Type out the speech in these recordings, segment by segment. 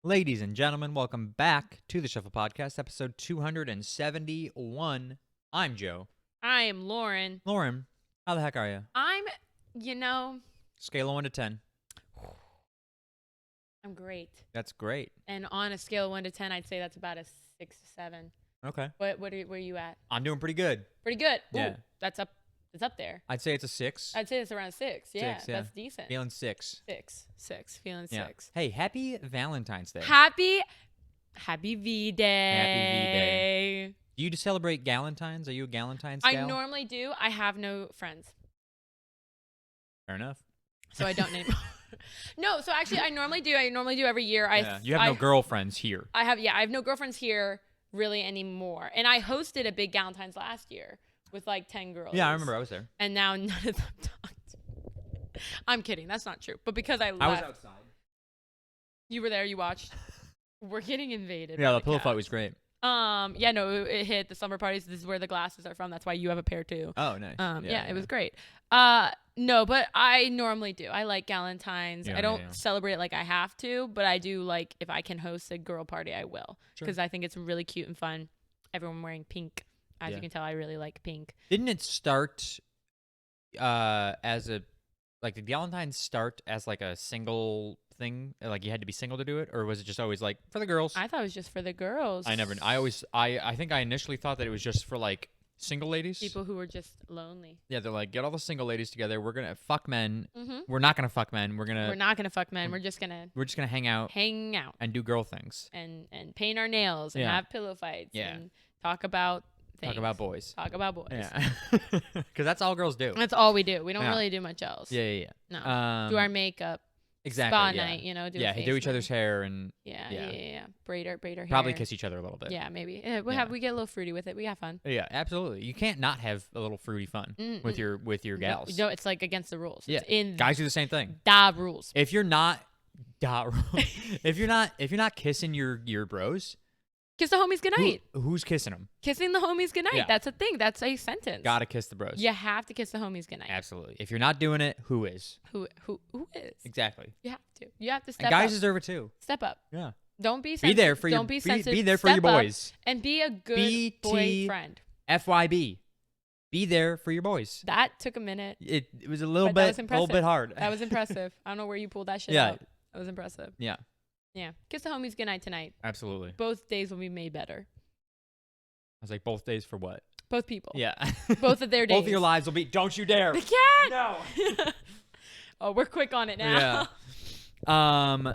Ladies and gentlemen, welcome back to the Shuffle Podcast, episode 271. I'm Joe. I am Lauren. Lauren, how the heck are you? Scale of 1 to 10. I'm great. That's great. And on a scale of 1 to 10, I'd say that's about a 6 to 7. Okay. Where are you at? I'm doing pretty good. Pretty good. Ooh, Yeah. That's up. It's up there. I'd say it's a 6. I'd say it's around 6. Yeah, 6, yeah. that's decent. Feeling 6. 6. Feeling Yeah. 6. Hey, happy Valentine's Day. Happy V Day. Happy V-Day. Do you celebrate Galentine's? Are you a Galentine's gal? I normally do. I have no friends, Fair enough. so I don't name. No, so actually, I normally do. I normally do every year. You have no girlfriends here. I have no girlfriends here really anymore. And I hosted a big Galentine's last year with like 10 girls. Yeah, I remember. I was there. And now none of them talked. I'm kidding. That's not true. But because I left. I was outside. You were there. You watched. We're getting invaded. Yeah, by the pillow cats. fight was great. Yeah, no, it hit the summer parties. This is where the glasses are from. That's why you have a pair too. Oh, nice. Yeah, it was great. No, but I normally do. I like Galentine's. Yeah, I don't yeah. celebrate it like I have to, but I do like if I can host a girl party, I will. Sure. Because I think it's really cute and fun. Everyone wearing pink. As Yeah. you can tell, I really like pink. Didn't it start as a did Valentine's start as like a single thing? Like you had to be single to do it, or was it just always like for the girls? I thought it was just for the girls. I think I initially thought that it was just for like single ladies. People who were just lonely. Yeah, they're like, get all the single ladies together. We're gonna fuck men. Mm-hmm. We're not gonna fuck men. We're not gonna fuck men. We're just gonna hang out hang out and do girl things. and paint our nails and Yeah. have pillow fights Yeah. and talk about things. Talk about boys. Talk about boys. Yeah, because that's all girls do. That's all we do. We don't Yeah. really do much else. Yeah. No. Um, Do our makeup. exactly. Spa yeah. night, do Yeah, a face do each night. other's hair and Yeah. Braid our hair. probably kiss each other a little bit. Yeah, maybe. Yeah. We get a little fruity with it. We have fun. Yeah, absolutely. You can't not have a little fruity fun with your gals. No, it's like against the rules. Yeah, It's in guys do the same thing. the rules. If you're not, if you're not kissing your bros, Kiss the homies goodnight. who's kissing them? Kissing the homies goodnight. Yeah. That's a thing. That's a sentence. Gotta kiss the bros. You have to kiss the homies goodnight. Absolutely. If you're not doing it, who is? Who is? Exactly. You have to. You have to And step guys up. deserve it too. Step up. Yeah. Don't be Be sensitive. there for your Don't be sensitive. be there for your Step up boys. and be a good BT boyfriend. FYB. Be there for your boys. That took a minute. It was a little But that was bit impressive. hard. That was impressive. I don't know where you pulled that shit Yeah. out. That was impressive. Yeah. Yeah. Kiss the homies goodnight tonight. Absolutely. Both days will be made better. I was like, both days for what? Both people. Yeah. Both of their days. Both of your lives will be. Don't you dare. The cat. No. Oh, we're quick on it now. Yeah.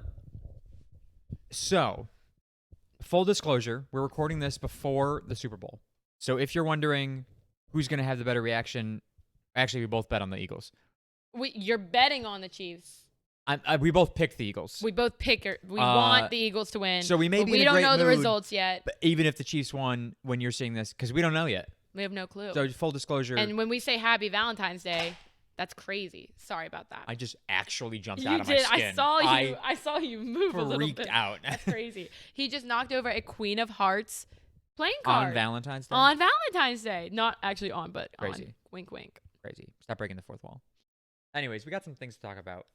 So, full disclosure, we're recording this before the Super Bowl. So if you're wondering who's going to have the better reaction, actually, we both bet on the Eagles. You're betting on the Chiefs. We both picked the Eagles. We both want the Eagles to win. So we may but be we in a don't great know the mood, results yet. But even if the Chiefs won when you're seeing this, because we don't know yet. We have no clue. So full disclosure. And when we say Happy Valentine's Day, that's crazy. Sorry about that. I just actually jumped You out of my did. skin. I saw you move a little freaked bit. out. That's crazy. He just knocked over a Queen of Hearts playing card On Valentine's Day? On Valentine's Day. Not actually on, but Crazy. on. Wink, wink. Crazy. Stop breaking the fourth wall. Anyways, we got some things to talk about.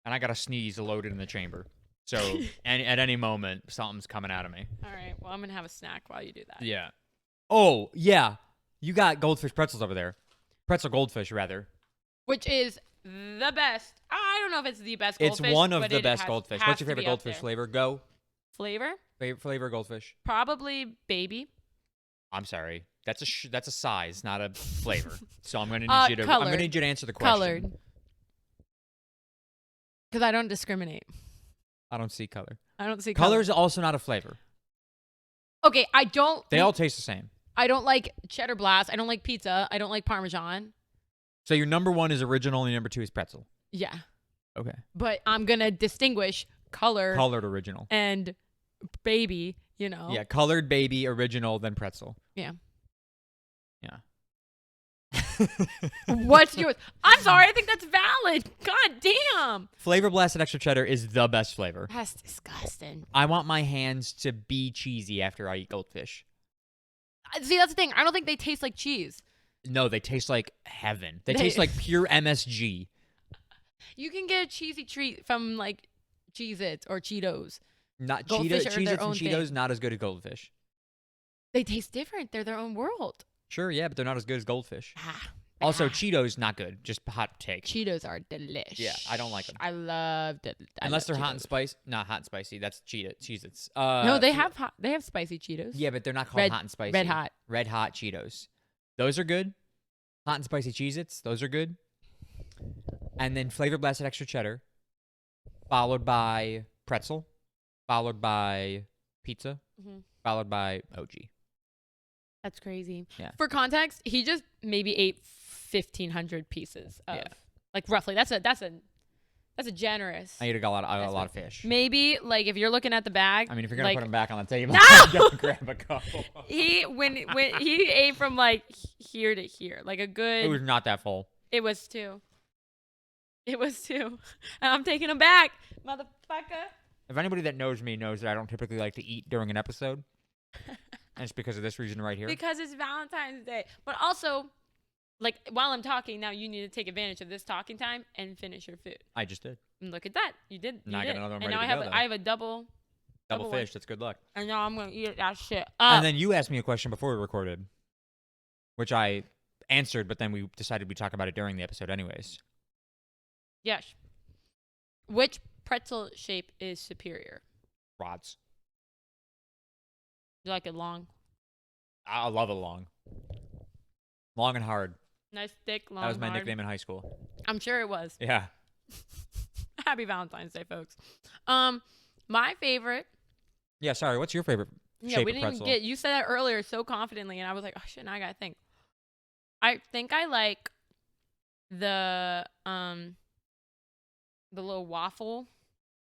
And I got a sneeze loaded in the chamber. So at any moment, something's coming out of me. All right. Well, I'm going to have a snack while you do that. Yeah. Oh, yeah. You got goldfish pretzels over there. Pretzel goldfish, rather. Which is the best. I don't know if it's the best goldfish. It's one of but the it best has- goldfish. has What's your to favorite be up goldfish there. flavor? Go. Flavor? Favorite flavor goldfish. Probably baby. I'm sorry. That's a size, not a flavor. So I'm gonna need you to. I'm Colored. gonna need you to answer the question. Colored. Because I don't discriminate. I don't see color. I don't see Color color. is also not a flavor. Okay, I don't. They all taste the same. I don't like cheddar blast. I don't like pizza. I don't like Parmesan. So your number one is original, and your number two is pretzel. Yeah, Okay. but I'm gonna distinguish color Colored original. and baby. You know. Yeah, colored baby original, then pretzel. Yeah. Yeah. What's yours? I'm sorry. I think that's valid. God damn. Flavor blasted extra cheddar is the best flavor. That's disgusting. I want my hands to be cheesy after I eat goldfish. See, that's the thing. I don't think they taste like cheese. No, they taste like heaven. They taste like pure MSG. You can get a cheesy treat from like Cheez-Its or Cheetos. Not Goldfish Cheetah, are their Cheez-Its and own Cheetos, thing. not as good as Goldfish. They taste different. They're their own world. Sure, yeah, but they're not as good as Goldfish. Ah, Also, ah. Cheetos, not good. Just hot take. Cheetos are delish. Yeah, I don't like them. I love that. Unless they're hot and spicy. Not hot and spicy. That's Cheez-Its. No, they have hot. They have spicy Cheetos. Yeah, but they're not called Red- hot and spicy. Red hot. Red hot Cheetos. Those are good. Hot and spicy Cheez-Its. Those are good. And then flavor blasted extra cheddar. Followed by pretzel. Followed by pizza. Mhm. Followed by OG. That's crazy. Yeah. For context, he just maybe ate 1,500 pieces of, Yeah. like roughly. That's a generous. I ate a lot of fish. Maybe like if you're looking at the bag. I mean, if you're gonna like, put them back on the table, No! just grab a couple. when he ate from like here to here, like a good. It was not that full. It was two. It was two. And I'm taking them back, motherfucker. If anybody that knows me knows that I don't typically like to eat during an episode, and it's because of this reason right here. Because it's Valentine's Day. But also, like, while I'm talking, now you need to take advantage of this talking time and finish your food. I just did. And look at that. You did. Now I did. got another one and ready now to go, though. I have a double Double one. fish. That's good luck. And now I'm going to eat that shit And up. then you asked me a question before we recorded, which I answered, but then we decided we'd talk about it during the episode anyways. Yes. Which pretzel shape is superior? Rods. You like it long? I love it long. Long and hard. Nice, thick, long, That was my hard. nickname in high school. I'm sure it was. Yeah. Happy Valentine's Day, folks. My favorite. Yeah, sorry. What's your favorite Yeah, shape we of didn't pretzel? even get. You said that earlier so confidently, and I was like, oh shit, now I gotta think. I think I like the little waffle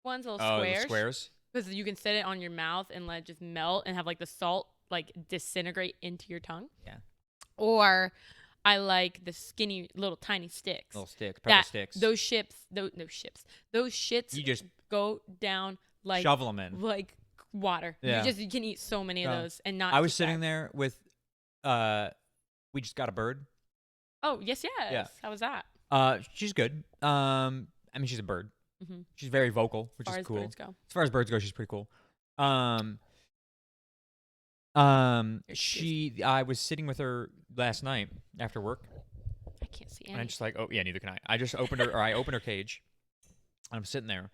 ones, little Oh, squares. the squares? Because you can set it on your mouth and let it just melt and have like the salt like disintegrate into your tongue. Yeah. Or I like the skinny little tiny sticks. Little sticks, pretzel That- sticks. Those shits You just go down like shovel them in. like water. Yeah. You can eat so many of No. those and not. I was too sitting fast. there with, we just got a bird. Oh yes. Yeah. How was that? She's good. I mean, she's a bird. Mm-hmm. She's very vocal, which As far is as cool. birds go. As far as birds go, she's pretty cool. I was sitting with her last night after work, I can't see and any. I'm just like, oh yeah, neither can I. I just opened her, or I opened her cage, and I'm sitting there,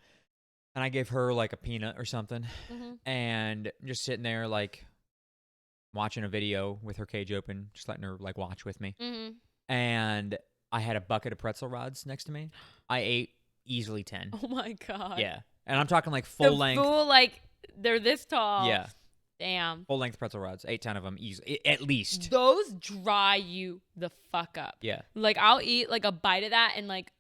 and I gave her like a peanut or something, Mm-hmm. and just sitting there like watching a video with her cage open, just letting her like watch with me, Mm-hmm. and I had a bucket of pretzel rods next to me. I ate easily 10. Oh my god. Yeah, and I'm talking like The full length. Full like they're this tall. Yeah. Damn. Full length pretzel rods, 8, 10 of them, easily, at least. Those dry you the fuck up. Yeah. Like I'll eat like a bite of that and like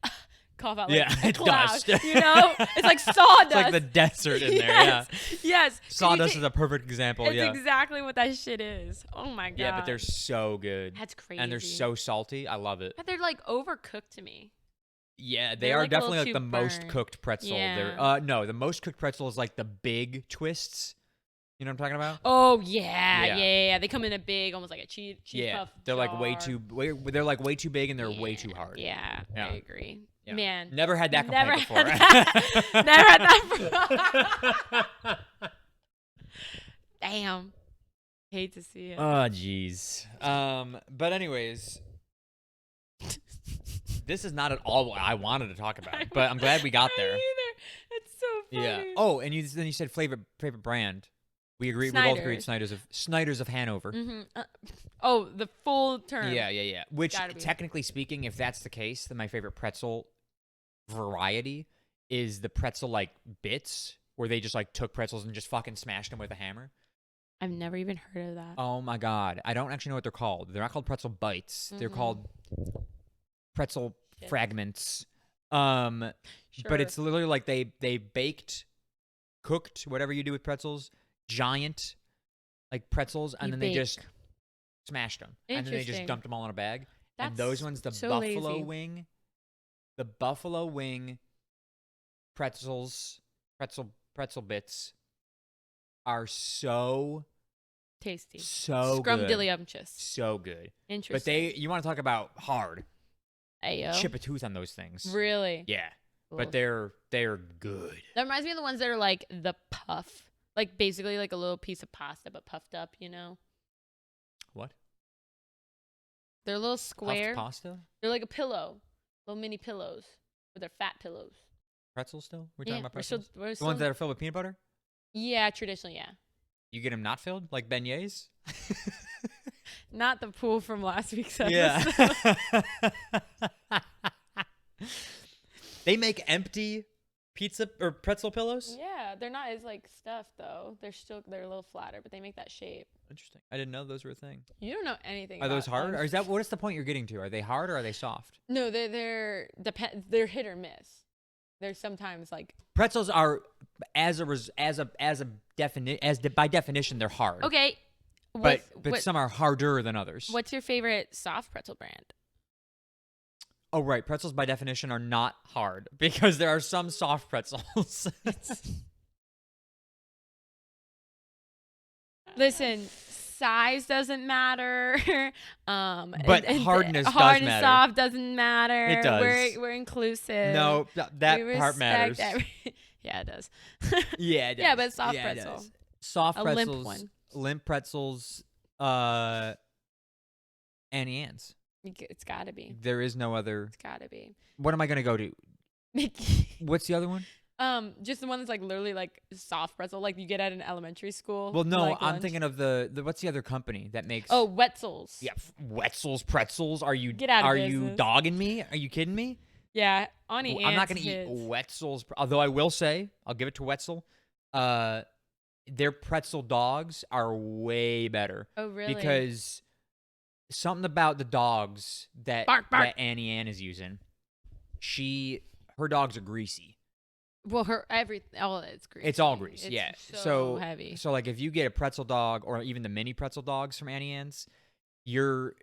cough out like Yeah, a cloud. dust. You know, it's like sawdust. It's like the desert in there. Yeah. Yes. Sawdust is a perfect example. It's Yeah. exactly what that shit is. Oh my god. Yeah, but they're so good. That's crazy. And they're so salty. I love it. But they're like overcooked to me. Yeah, they They're are like a little definitely like too the most burnt. cooked pretzel. Yeah. They're no, the most cooked pretzel is like the big twists. You know what I'm talking about? Oh yeah, Yeah. yeah. They come in a big, almost like a cheese Yeah, puff. they're like way jar. they're like way too big and they're way too Yeah, hard. Yeah, Yeah. I agree. Yeah. Man, Never had that never complaint had before. that. Never had that. Damn. Hate to see it. Oh, jeez. But anyways, this is not at all what I wanted to talk about, but I'm glad we got there. Me either. It's so funny. Yeah. Oh, and then you said favorite brand. We agree. We both agreed. Snyder's. Snyder's of Hanover. Mm-hmm. Oh, the full term. Yeah. Which, Gotta be. technically speaking, if that's the case, then my favorite pretzel variety is the pretzel like bits, where they just like took pretzels and just fucking smashed them with a hammer. I've never even heard of that. Oh my god, I don't actually know what they're called. They're not called pretzel bites. They're Mhm. called pretzel Shit. fragments. Sure. But it's literally like they cooked whatever you do with pretzels, giant like pretzels, and You then they just bake. smashed them, and then they just Interesting. dumped them all in a bag. And That's those ones, the so buffalo lazy. wing, the buffalo wing pretzels, pretzel bits are so Tasty. good, Scrumdiddlyumptious. so good. Interesting. But you want to talk about hard? Ayo. Chip a tooth on those things. Really? Yeah. but they're good. That reminds me of the ones that are like the puff. Like basically like a little piece of pasta but puffed up, you know? What? They're a little square. Puffed pasta? They're like a pillow. Little mini pillows. But they're fat pillows. Pretzels still? We're talking about we're still, pretzels? The ones that are filled with peanut butter? Yeah, traditionally, yeah. You get them not filled? Like beignets? Not the pool from last week's episode. Yeah. They make empty pizza or pretzel pillows? Yeah, they're not as like stuffed though. They're a little flatter, but they make that shape. Interesting. I didn't know those were a thing. You don't know anything. Are those about hard? Or is that what is the point you're getting to? Are they hard or are they soft? No, they're hit or miss. They're sometimes like Pretzels are by definition they're hard. okay. But some are harder than others. What's your favorite soft pretzel brand? Oh, right. Pretzels by definition are not hard because there are some soft pretzels. Listen, size doesn't matter. But hardness does hard and matter. soft doesn't matter. It does. We're inclusive. No, that We part matters. Yeah, it does. Yeah, it does. Yeah, but soft Yeah, it pretzel. does. Soft A pretzels. limp one. Limp pretzels. Annie Ann's. It's gotta be. There is no other. It's gotta be. What am I gonna go to? What's the other one? Just the one that's like literally like soft pretzel, like you get at an elementary school. Well, no, like I'm lunch. thinking of the what's the other company that makes? Oh, Wetzel's. yeah, Wetzel's pretzels. Are you Get out of Are you business. dogging me? Are you kidding me? Yeah, Auntie I'm not Anne's gonna eat hits. Wetzel's. Although I will say, I'll give it to Wetzel. Their pretzel dogs are way better. Oh, really? Because something about the dogs that Bark, bark. that Annie Ann is using, her dogs are greasy. Well, it's greasy. It's all grease, It's yeah. So heavy. So like if you get a pretzel dog or even the mini pretzel dogs from Annie Ann's, you're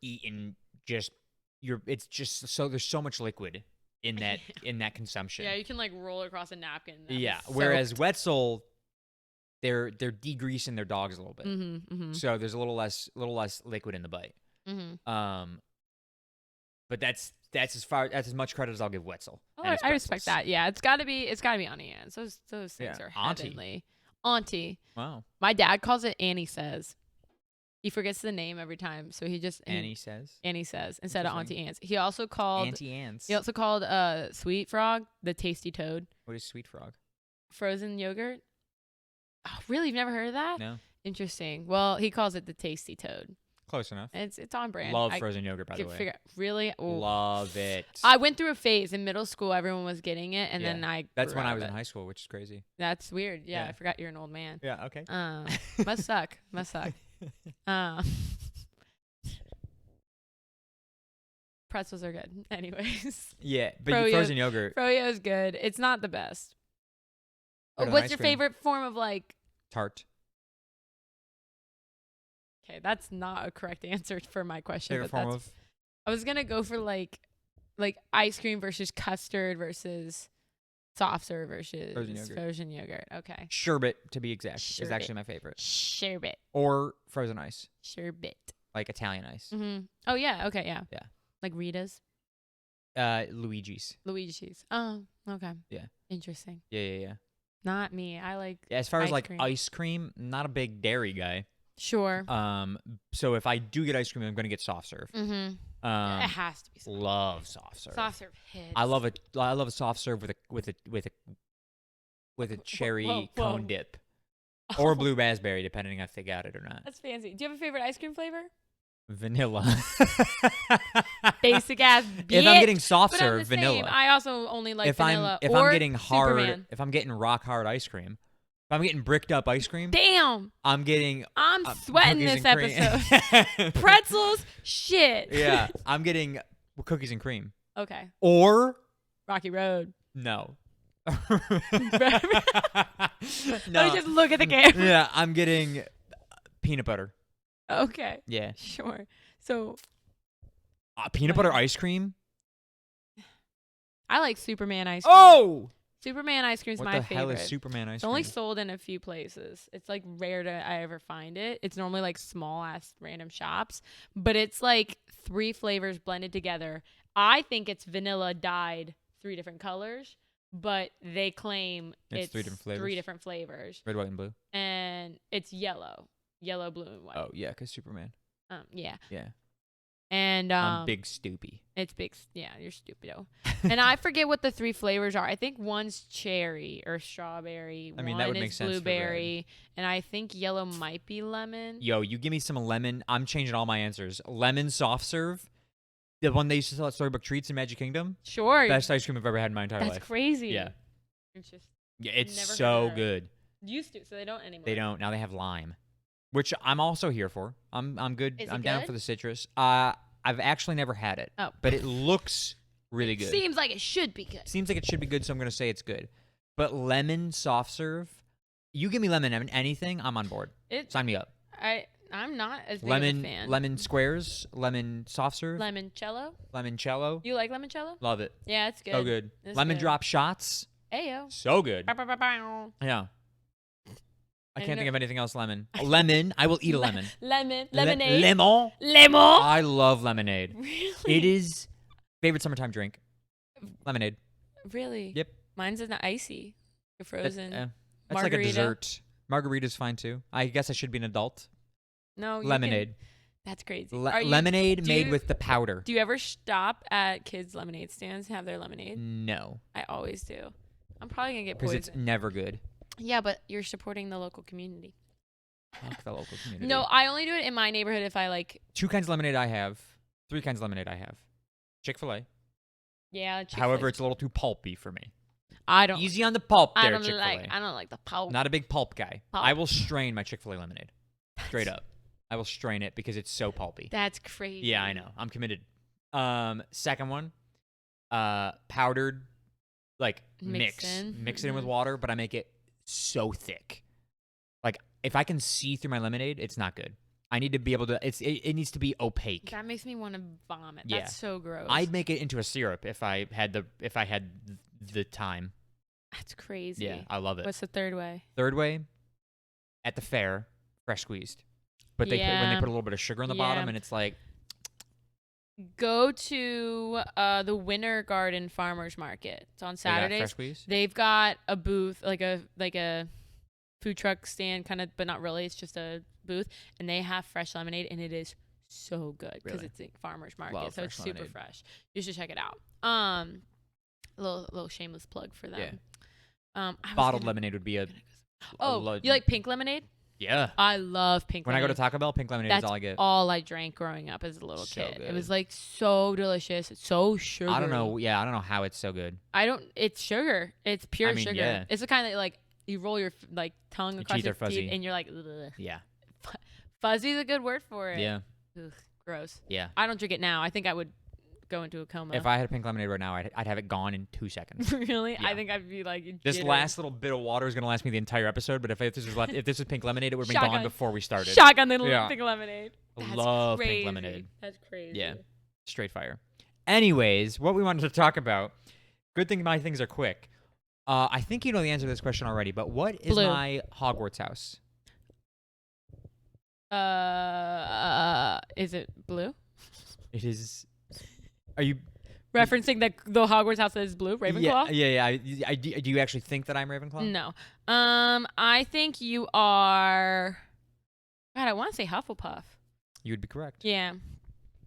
eating it's just so there's so much liquid in that in that consumption. Yeah, you can like roll it across a napkin. Yeah. Whereas Wetzel, they're degreasing their dogs a little bit. Mm-hmm. So there's a little less liquid in the bite. Mm-hmm. But that's as much credit as I'll give Wetzel. Oh, and his I respect pretzels. that. Yeah, it's gotta be Auntie Anne's. Those things Yeah. are Auntie. heavenly. Auntie. Wow. My dad calls it Annie Says. He forgets the name every time, so he just Annie says. Annie Says instead of Interesting. Auntie Anne's. He also called Auntie Ann's. He also called Sweet Frog the Tasty Toad. What is Sweet Frog? Frozen yogurt. Oh, really? You've never heard of that? No. Interesting. Well, he calls it the Tasty Toad. Close enough. It's on brand. Love I frozen yogurt, by the could way. figure- really? Ooh. Love it. I went through a phase in middle school. Everyone was getting it, and then I. That's grew when I out was of in it. high school, which is crazy. That's weird. Yeah, Yeah. I forgot you're an old man. Yeah. Okay. Must suck. Must suck. Pretzels are good. Anyways, Yeah, but Froyo- frozen yogurt. Froyo is good. It's not the best. Better than What's ice your cream. favorite form of like? Tart. Okay, that's not a correct answer for my question. Favorite but form that's, of I was gonna go for like ice cream versus custard versus soft serve versus Frozen yogurt. Okay. sherbet, to be exact, is Sherbet. actually my favorite. Sherbet. Or frozen ice, Sherbet. like Italian ice. Mm-hmm. Oh yeah. Okay. Yeah. Yeah. Like Rita's. Luigi's. Luigi's. Oh. Okay. Yeah. Interesting. Yeah. Not me. I like. As far as Ice like cream. ice cream, not a big dairy guy. Sure. So if I do get ice cream, I'm gonna get soft serve. Mm-hmm. It has to be. Love soft serve. Soft serve hits. I love a soft serve with a cherry whoa. cone dip, or blue raspberry, depending if they got it or not. That's fancy. Do you have a favorite ice cream flavor? Vanilla. Basic ass bitch. If I'm getting soft But I'm serve, the same. vanilla. I also only like vanilla. If or I'm getting hard, Superman. if I'm getting rock hard ice cream, if I'm getting bricked up ice cream, Damn, I'm getting I'm sweating cookies this and cream. episode. Pretzels, shit. Yeah, I'm getting cookies and cream. Okay. Or Rocky Road. no. Let me just look at the camera. Yeah, I'm getting peanut butter. Okay. Yeah. Sure. So Peanut butter ice cream? I like Superman ice cream. Oh! Superman ice cream is What my the hell favorite. is Superman ice It's cream? only sold in a few places. It's like rare to I ever find it. It's normally like small ass random shops, but it's like 3 flavors blended together. I think it's vanilla dyed 3 different colors, but they claim It's 3 different flavors? 3 different flavors. Red, white, and blue. And it's yellow, blue, and white. Oh yeah, because Superman. Yeah. Yeah. And I'm big stoopy. It's big. Yeah, you're stupido. And I forget what the 3 flavors are. I think one's cherry or strawberry. I mean, one that would is make sense for red. blueberry, and I think yellow might be lemon. Yo, you give me some lemon. I'm changing all my answers. Lemon soft serve. The one they used to sell at Storybook Treats in Magic Kingdom. Sure. Best ice cream I've ever had in my entire life. That's crazy. Yeah. It's just Yeah, it's never heard so of that. good. Used to, so they don't anymore. They don't. Now they have lime, which I'm also here for. I'm good. Is it I'm down good? for the citrus. I've actually never had it. Oh. But it looks really good. Seems like it should be good. Seems like it should be good, so I'm going to say it's good. But lemon soft serve, you give me lemon in anything, I'm on board. Sign me up. I'm not as big Lemon, of a fan. lemon squares, lemon soft serve, Limoncello? limoncello. You like limoncello? Love it. Yeah, it's good. So good. It's Lemon good. drop shots, Ayo. so good. Bow, bow, bow, bow. Yeah. I And can't think no- of anything else lemon. Lemon. I will eat a lemon. Lemonade. Lemon. Lemon. I love lemonade. Really? It is favorite summertime drink. Lemonade. Really? Yep. Mine's not icy. That- Frozen. that's like a Margarita. dessert. Margarita's fine too. I guess I should be an adult. No. you Lemonade. can- That's crazy. Lemonade do made you- with the powder. Do you ever stop at kids' lemonade stands and have their lemonade? No, I always do. I'm probably going to get because poisoned. it's never good. Yeah, but you're supporting the local community. Fuck the local community. No, I only do it in my neighborhood if I like. 2 kinds of lemonade I have. 3 kinds of lemonade I have. Chick-fil-A. Yeah. However, it's a little too pulpy for me. I don't. Easy on the pulp I there, don't Chick-fil-A. like. I don't like the pulp. Not a big pulp guy. Pulp. I will strain my Chick-fil-A lemonade. Straight up. I will strain it because it's so pulpy. That's crazy. Yeah, I know. I'm committed. Second one, powdered, like mix it in with Mhm. water, but I make it so thick. Like if I can see through my lemonade, it's not good. I need to be able to. It needs to be opaque. That makes me want to vomit. Yeah. That's so gross. I'd make it into a syrup if I had the time. That's crazy. Yeah, I love it. What's the third way? Third way, at the fair, fresh squeezed. But when they Yeah. put a little bit of sugar on the bottom, Yeah. and it's like, Go to the Winter Garden Farmers Market. It's on they got fresh Saturdays. squeeze. They've got a booth, like a food truck stand, kind of, but not really. It's just a booth, and they have fresh lemonade, and it is so good because Really? it's a farmers market, Love so it's fresh super lemonade. fresh. You should check it out. Little shameless plug for them. Yeah. I was Bottled gonna- lemonade would be a. Oh, you like pink lemonade? Yeah. I love pink When I go lemonade. to Taco Bell, pink lemonade That's is all I get. all I drank growing up as a little So kid. It good. was like so delicious. It's so sugary. I don't know. Yeah, I don't know how it's so good. It's sugar. It's pure mean, sugar. yeah. It's the kind that like you roll your tongue Your across teeth your are fuzzy. teeth and you're like, ugh. Yeah. Fuzzy's a good word for it. Yeah. Ugh, gross. Yeah. I don't drink it now. I think I would go into a coma. If I had a pink lemonade right now, I'd have it gone in 2 seconds. really, Yeah. I think I'd be like. This jittered. last little bit of water is gonna last me the entire episode. But if this was pink lemonade, it would have been Shotgun. gone before we started. Shotgun the Yeah. pink lemonade. I That's love crazy. pink lemonade. That's crazy. Yeah. Straight fire. Anyways, what we wanted to talk about. Good thing my things are quick. I think you know the answer to this question already. But what is Blue. my Hogwarts house? Is it blue? It is. Are you? Referencing the Hogwarts house that is blue, Ravenclaw? Yeah. Do you actually think that I'm Ravenclaw? No. I think you are. God, I want to say Hufflepuff. You would be correct. Yeah.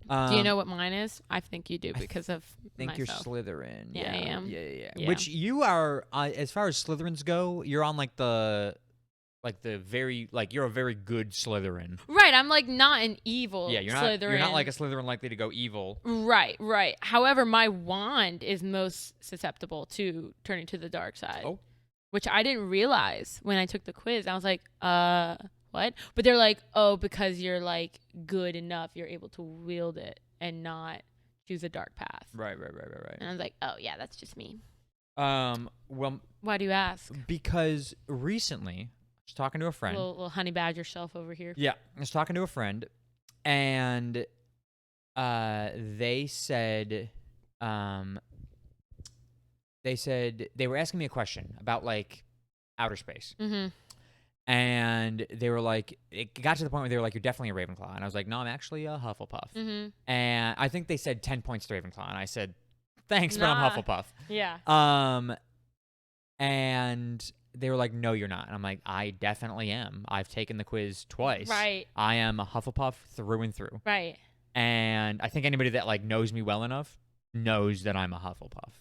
Do you know what mine is? I think you do because of I think myself. you're Slytherin. Yeah, I am. Yeah. Yeah. Which you are, as far as Slytherins go, you're on like the very you're a very good Slytherin. Right, I'm like not an evil Yeah, you're Slytherin. not like a Slytherin likely to go evil. Right. However, my wand is most susceptible to turning to the dark side. Oh. Which I didn't realize when I took the quiz. I was like, what? But they're like, oh, because you're like good enough, you're able to wield it and not choose a dark path. Right. And I was like, oh yeah, that's just me. Well, Why do you ask? because recently I was talking to a friend. Little honey badger self over here. Yeah, I was talking to a friend, and they said they were asking me a question about like outer space, Mm-hmm. and they were like, it got to the point where they were like, "You're definitely a Ravenclaw," and I was like, "No, I'm actually a Hufflepuff." Mm-hmm. And I think they said 10 points to Ravenclaw, and I said, Thanks, but I'm Nah. Hufflepuff. Yeah. And they were like, no, you're not. And I'm like, I definitely am. I've taken the quiz twice. Right. I am a Hufflepuff through and through. Right. And I think anybody that like knows me well enough knows that I'm a Hufflepuff.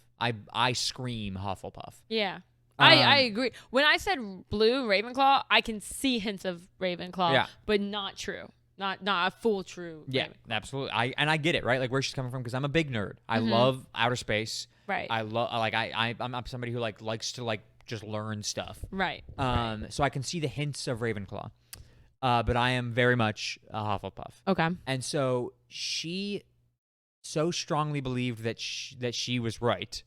I scream Hufflepuff. Yeah. I agree. When I said blue Ravenclaw, I can see hints of Ravenclaw, Yeah. but not true. Not a full true. Yeah, Ravenclaw. absolutely. I get it, right? Like where she's coming from because I'm a big nerd. I Mhm. love outer space. Right. I love I'm somebody who like likes to like just learn stuff. Right. So I can see the hints of Ravenclaw. But I am very much a Hufflepuff. Okay. And so she so strongly believed that she was right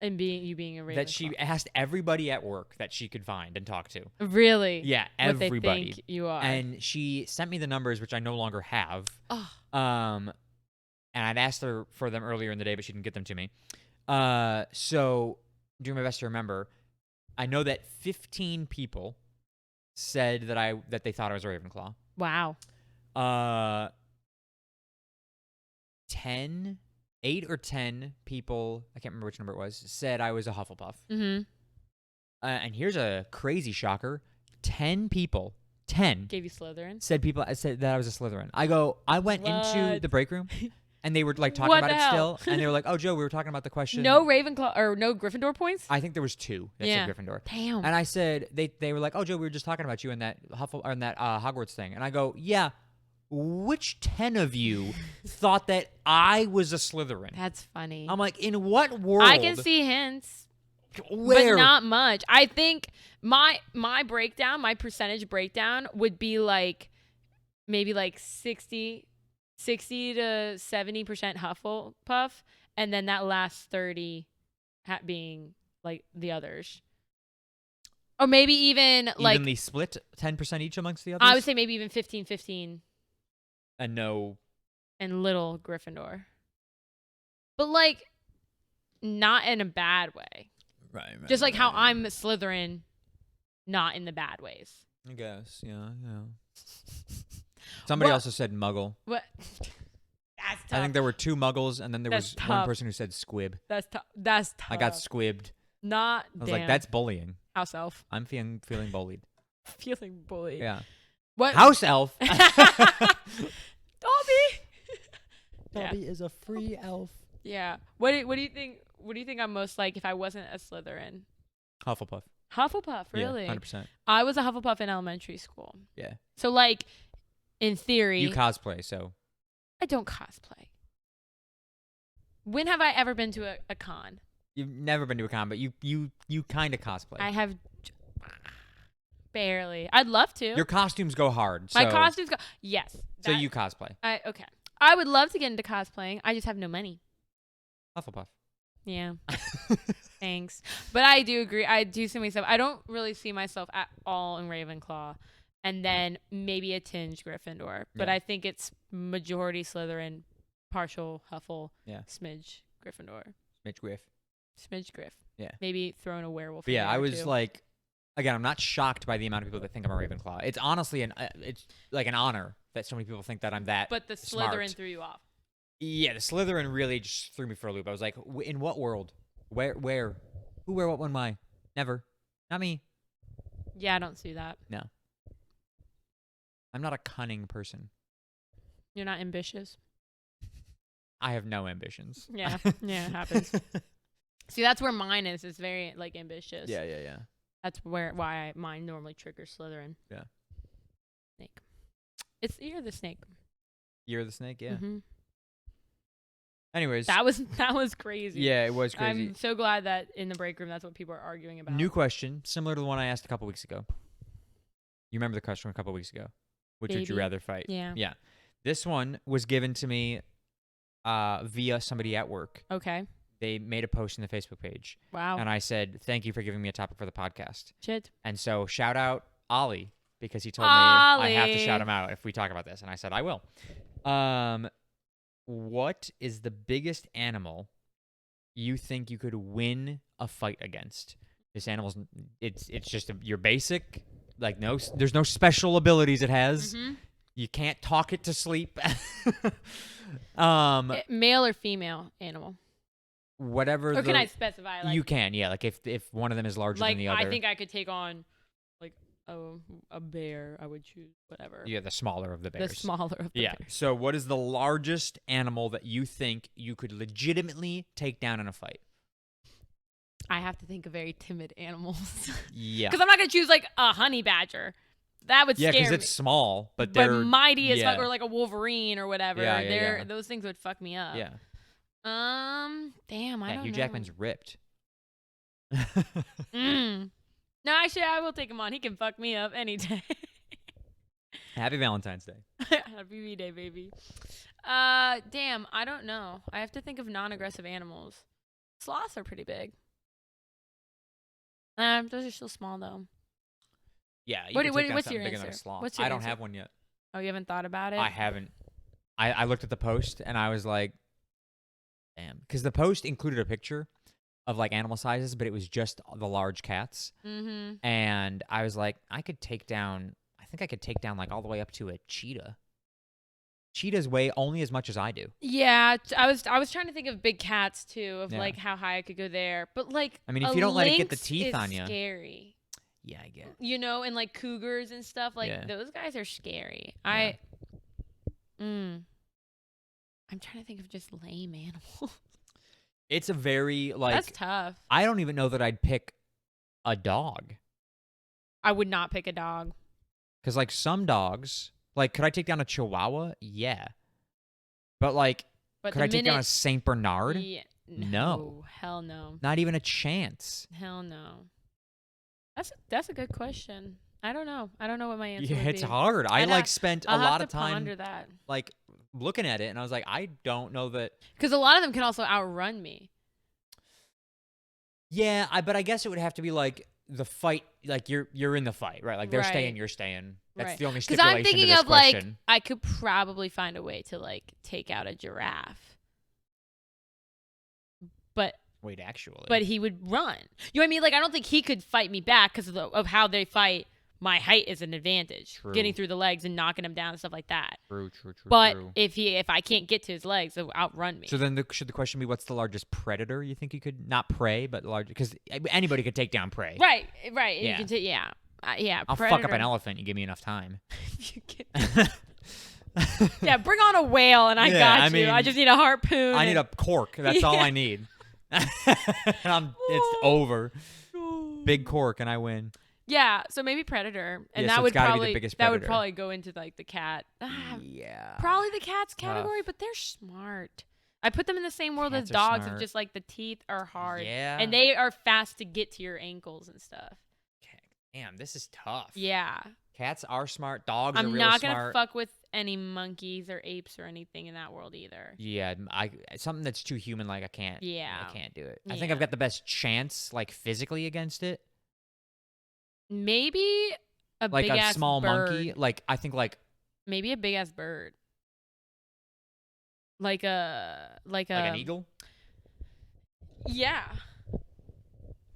And being a Ravenclaw. that she asked everybody at work that she could find and talk to. Really. Yeah, What they everybody. think you are. And she sent me the numbers, which I no longer have. Oh. And I'd asked her for them earlier in the day, but she didn't get them to me. So doing my best to remember, I know that 15 people said that they thought I was a Ravenclaw. Wow. 8 or 10 people, I can't remember which number it was, said I was a Hufflepuff. Mm-hmm. And here's a crazy shocker: 10 people, 10 Gave you Slytherin. said that I was a Slytherin. I went into What? the break room, and they were like talking What about the it hell? still, and they were like, "Oh, Joe, we were talking about the question." No Ravenclaw or no Gryffindor points? I think there was 2 that Yeah. said Gryffindor. Damn. And I said they were like, "Oh, Joe, we were just talking about you in that Hogwarts thing." And I go, "Yeah, which 10 of you thought that I was a Slytherin?" That's funny. I'm like, "In what world?" I can see hints, where. but not much. I think my breakdown, my percentage breakdown would be like maybe like 60 to 70% Hufflepuff, and then that last 30 being like the others. Or maybe even like Evenly split, 10% each amongst the others. I would say maybe even 15-15 and no. and little Gryffindor. But like not in a bad way. Right. Just like how I'm Slytherin, not in the bad ways. I guess. Yeah. Somebody What- also said Muggle. What? That's tough. I think there were 2 Muggles, and then there That's was one tough. person who said Squib. That's tough. That's tough. I got squibbed. Not. I was damn. like, that's bullying. house elf. I'm feeling bullied. Feeling bullied. Yeah. What? House elf. Dobby. Dobby is a free elf. Yeah. What do you think? What do you think I'm most like if I wasn't a Slytherin? Hufflepuff. Hufflepuff, really? Yeah, 100%. I was a Hufflepuff in elementary school. Yeah. So like, in theory, You cosplay, so. I don't cosplay. When have I ever been to a con? You've never been to a con, but you kind of cosplay. I have barely. I'd love to. Your costumes go hard. My so, costumes go. Yes. So that- you cosplay. Okay. I would love to get into cosplaying. I just have no money. Hufflepuff. Yeah. Thanks. But I do agree. I do see myself. I don't really see myself at all in Ravenclaw. And then maybe a tinge Gryffindor. But Yeah. I think it's majority Slytherin, partial Huffle, Yeah. smidge Gryffindor. Mitch Griff. Smidge Griff. Yeah. Maybe throw in a werewolf. But in yeah, there I was too. like, again, I'm not shocked by the amount of people that think I'm a Ravenclaw. It's honestly it's like an honor that so many people think that I'm that. But the smart. Slytherin threw you off. Yeah, the Slytherin really just threw me for a loop. I was like, in what world? Where? Who, where, what, when, why? Never. Not me. Yeah, I don't see that. No. I'm not a cunning person. You're not ambitious. I have no ambitions. Yeah. Yeah, it happens. See, that's where mine is. It's very like ambitious. Yeah. That's why mine normally triggers Slytherin. Yeah. Snake. You're the snake. You're the snake, yeah. Mhm. Anyways. That was crazy. Yeah, it was crazy. I'm so glad that in the break room that's what people are arguing about. New question, similar to the one I asked a couple weeks ago. You remember the question from a couple weeks ago? Which would you Baby. rather fight? Yeah. Yeah. This one was given to me via somebody at work. Okay. They made a post in the Facebook page. Wow. And I said, thank you for giving me a topic for the podcast. Shit. And so shout out Ollie, because he told me I have to Ollie. shout him out if we talk about this. And I said, I will. What is the biggest animal you think you could win a fight against? This animal's, it's just your basic, like there's no special abilities it has. Mm-hmm. You can't talk it to sleep. Male or female animal? whatever Or can I the specify? Like, you can, yeah. Like if one of them is larger than the other, I think I could take on like a bear. I would choose whatever. yeah, the smaller of the The bears. smaller of the Yeah. bears. So, what is the largest animal that you think you could legitimately take down in a fight? I have to think of very timid animals. Yeah. Because I'm not gonna choose like a honey badger. That would Yeah, scare because me. it's small, but they're mighty as yeah. fuck, or like a Wolverine or whatever. Yeah, yeah, yeah. Those things would fuck me up. Yeah. Damn, I Yeah, don't Hugh know. Jackman's ripped. No, actually, I will take him on. He can fuck me up any day. Happy Valentine's Day. Happy V-Day, baby. Damn, I don't know. I have to think of non-aggressive animals. Sloths are pretty big. Those are still small though. Yeah, you What- can what- take down what's something your bigger than a answer? sloth. What's your I don't answer? have one yet. Oh, you haven't thought about it? I haven't. I looked at the post and I was like, damn, because the post included a picture of like animal sizes, but it was just the large cats. Mm-hmm. And I was like, I think I could take down like all the way up to a cheetah. Cheetahs weigh only as much as I do. Yeah, I was trying to think of big cats too, of Yeah. like how high I could go there. But like, I mean, if a you don't let it get the lynx teeth is on you. scary. Yeah, I get. You know, and like cougars and stuff, like Yeah. those guys are scary. Yeah. I'm trying to think of just lame animals. It's a very like That's tough. I don't even know that I'd pick a dog. I would not pick a dog. Cuz like some dogs, like could I take down a Chihuahua? Yeah. But like But could the I take down a minute- Saint Bernard? Yeah, No. Hell no. Not even a chance. Hell no. That's a good question. I don't know. I don't know what my answer Yeah, would it's be. hard. I I'd like ha- spent a I'll lot have of to time ponder that. like looking at it and I was like, I don't know that. Because a lot of them can also outrun me. Yeah, but I guess it would have to be like the fight, like you're in the fight, right? Like they're Right. staying, you're staying. That's Right. the only Because stipulation I'm to thinking this of question. like I could probably find a way to like take out a giraffe, but Wait, actually. he would run. You know what I mean? Like I don't think he could fight me back because of how they fight. My height is an advantage, True. getting through the legs and knocking him down and stuff like that. True. But if I can't get to his legs, he'll outrun me. So then should the question be what's the largest predator you think you could not prey but large because anybody could take down prey. Right. And Yeah. you can take yeah. I'll predator. fuck up an elephant. You give me enough time. You can- yeah, bring on a whale and I Yeah, got I you. mean, I just need a harpoon. I need and- a cork. That's all I need. It's over. Big cork and I win. Yeah, so maybe predator, and Yeah, that so would it's gotta be the probably biggest that would predator. probably go into like the cat. Yeah. Probably the cat's Tough. category, but they're smart. I put them in the same world Cats as are dogs, of smart. just like the teeth are hard, Yeah. and they are fast to get to your ankles and stuff. Damn, this is tough. Yeah, Cats are smart. Dogs are I'm real not gonna smart. fuck with any monkeys or apes or anything in that world either. Yeah, something that's too human like I can't. Yeah. I can't do it. I think Yeah. I've got the best chance like physically against it. Maybe a Like big a ass small bird. monkey. Like I think like Maybe a big ass bird. Like an eagle. Yeah.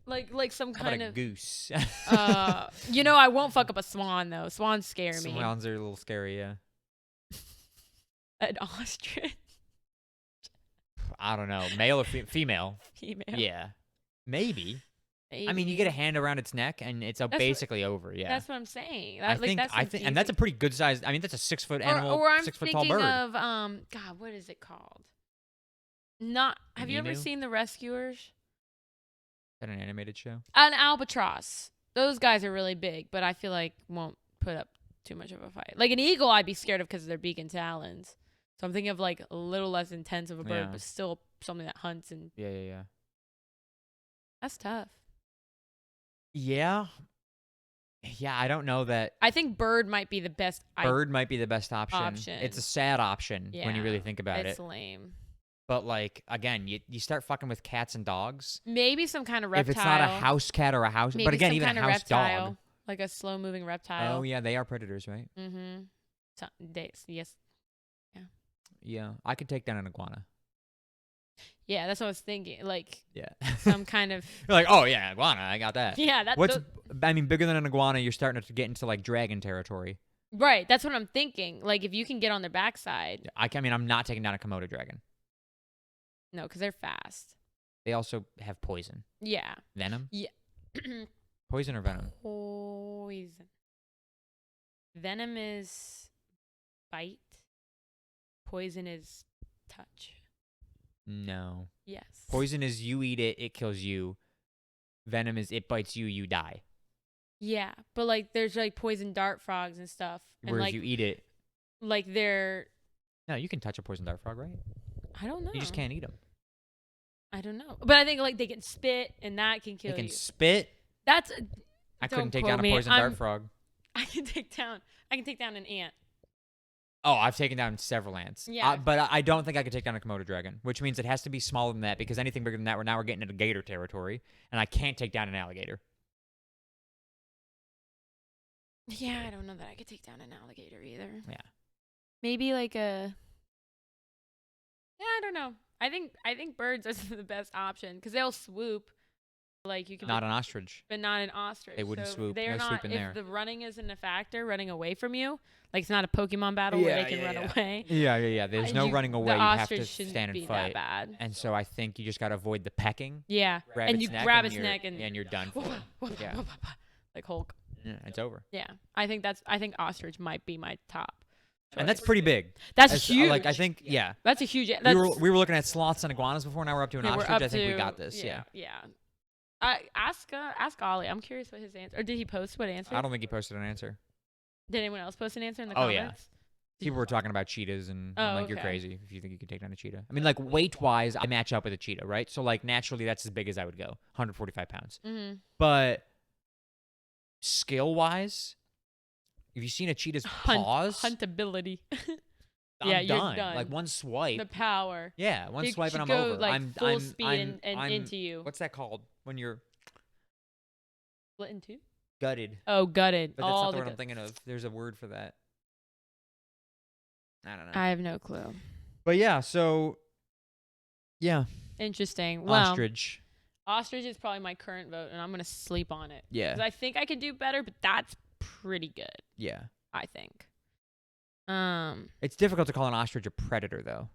Like some How about kind a of goose? I won't fuck up a swan though. Swans scare me. Swans are a little scary, yeah. An ostrich. I don't know, male or female. Female. Yeah, maybe. I mean, Maybe. you get a hand around its neck, and it's what- basically over. Yeah, That's what I'm saying. I think, and that's a pretty good size. I mean, that's a 6 foot animal, Or I'm 6 foot tall thinking bird. of God, what is it called? Have you ever emu? seen The Rescuers? Is that an animated show? An albatross. Those guys are really big, but I feel like won't put up too much of a fight. Like an eagle, I'd be scared of because of their beak and talons. So I'm thinking of like a little less intense of a bird, Yeah. but still something that hunts, and Yeah. that's tough. Yeah. I don't know that I think bird might be the best. bird might be the best option. Option. It's a sad option when you really think about it's it. lame. But like again, you start fucking with cats and dogs. Maybe some kind of reptile. If it's not a house cat or a house, Maybe but again, some even kind a of house reptile, dog. like a slow moving reptile. Oh yeah, they are predators, right? Mm-hmm. Yes. Yeah, I could take down an iguana. Yeah, that's what I was thinking. Like Yeah. some kind of. You're like, oh yeah, iguana, I got that. Yeah, that's What's I mean, bigger than an iguana, you're starting to get into like dragon territory. right. That's what I'm thinking. Like if you can get on their backside. I mean, I'm not taking down a Komodo dragon. No, because they're fast. They also have poison. Yeah. Venom? Yeah. Poison or venom? Poison. Venom is bite. Poison is touch. No. Yes. Poison is you eat it, it kills you. Venom is it bites you, you die. Yeah, but like there's like poison dart frogs and stuff, and Whereas like you eat it. they're. No, you can touch a poison dart frog, right? I don't know. You just can't eat them. I don't know, but I think like they can spit, and that can kill They can you. spit. That's. I Don't couldn't take quote down a me. poison dart frog. I can take down an ant. Oh, I've taken down several ants. Yeah. But I don't think I could take down a Komodo dragon, which means it has to be smaller than that because anything bigger than that, we're getting into gator territory, and I can't take down an alligator. Yeah, I don't know that I could take down an alligator either. Yeah. Maybe like a. Yeah, I don't know. I think birds are the best option because they'll swoop. Like you can. Not an ostrich. But not an ostrich. They wouldn't so swoop. They're No not. swoop in if there. the running isn't a factor, running away from you, like it's not a Pokemon battle where they can run away. Yeah. There's no running away. The You have ostrich to shouldn't stand be and fight. that bad. And so I think you just got to avoid the pecking. Yeah, Grab and its you neck grab and its you're- neck and you're done for. Yeah. like Hulk. Yeah, it's over. Yeah, I think ostrich might be my top. And that's pretty big. That's As- huge. Like I think, yeah. That's a huge. That's, We were looking at sloths and iguanas before. Now we're up to an yeah, we're ostrich. up I think we to- got this. Yeah. Yeah. Ask Ollie. I'm curious what his answer. Or did he post what answer? I don't think he posted an answer. Did anyone else post an answer in the Oh, comments? yeah. People were talking about cheetahs, and Oh, I'm like, you're okay. crazy if you think you can take down a cheetah. I mean, like weight-wise, I match up with a cheetah, right? So like naturally, that's as big as I would go, 145 pounds. Mm-hmm. But skill-wise, if you've seen a cheetah's paws, Huntability. I'm yeah, you're done. done. Like one swipe. The power. Yeah, one You swipe and should I'm go, over. like, I'm full speed and I'm- into you. What's that called when you're Split in two? gutted? Oh, gutted. But that's All not the the word I'm gut- thinking of. There's a word for that. I don't know. I have no clue. But yeah, so yeah, Interesting. Well, ostrich. ostrich is probably my current vote, and I'm gonna sleep on it. Yeah, 'Cause I think I could do better, but that's pretty good. yeah. I think. It's difficult to call an ostrich a predator, though.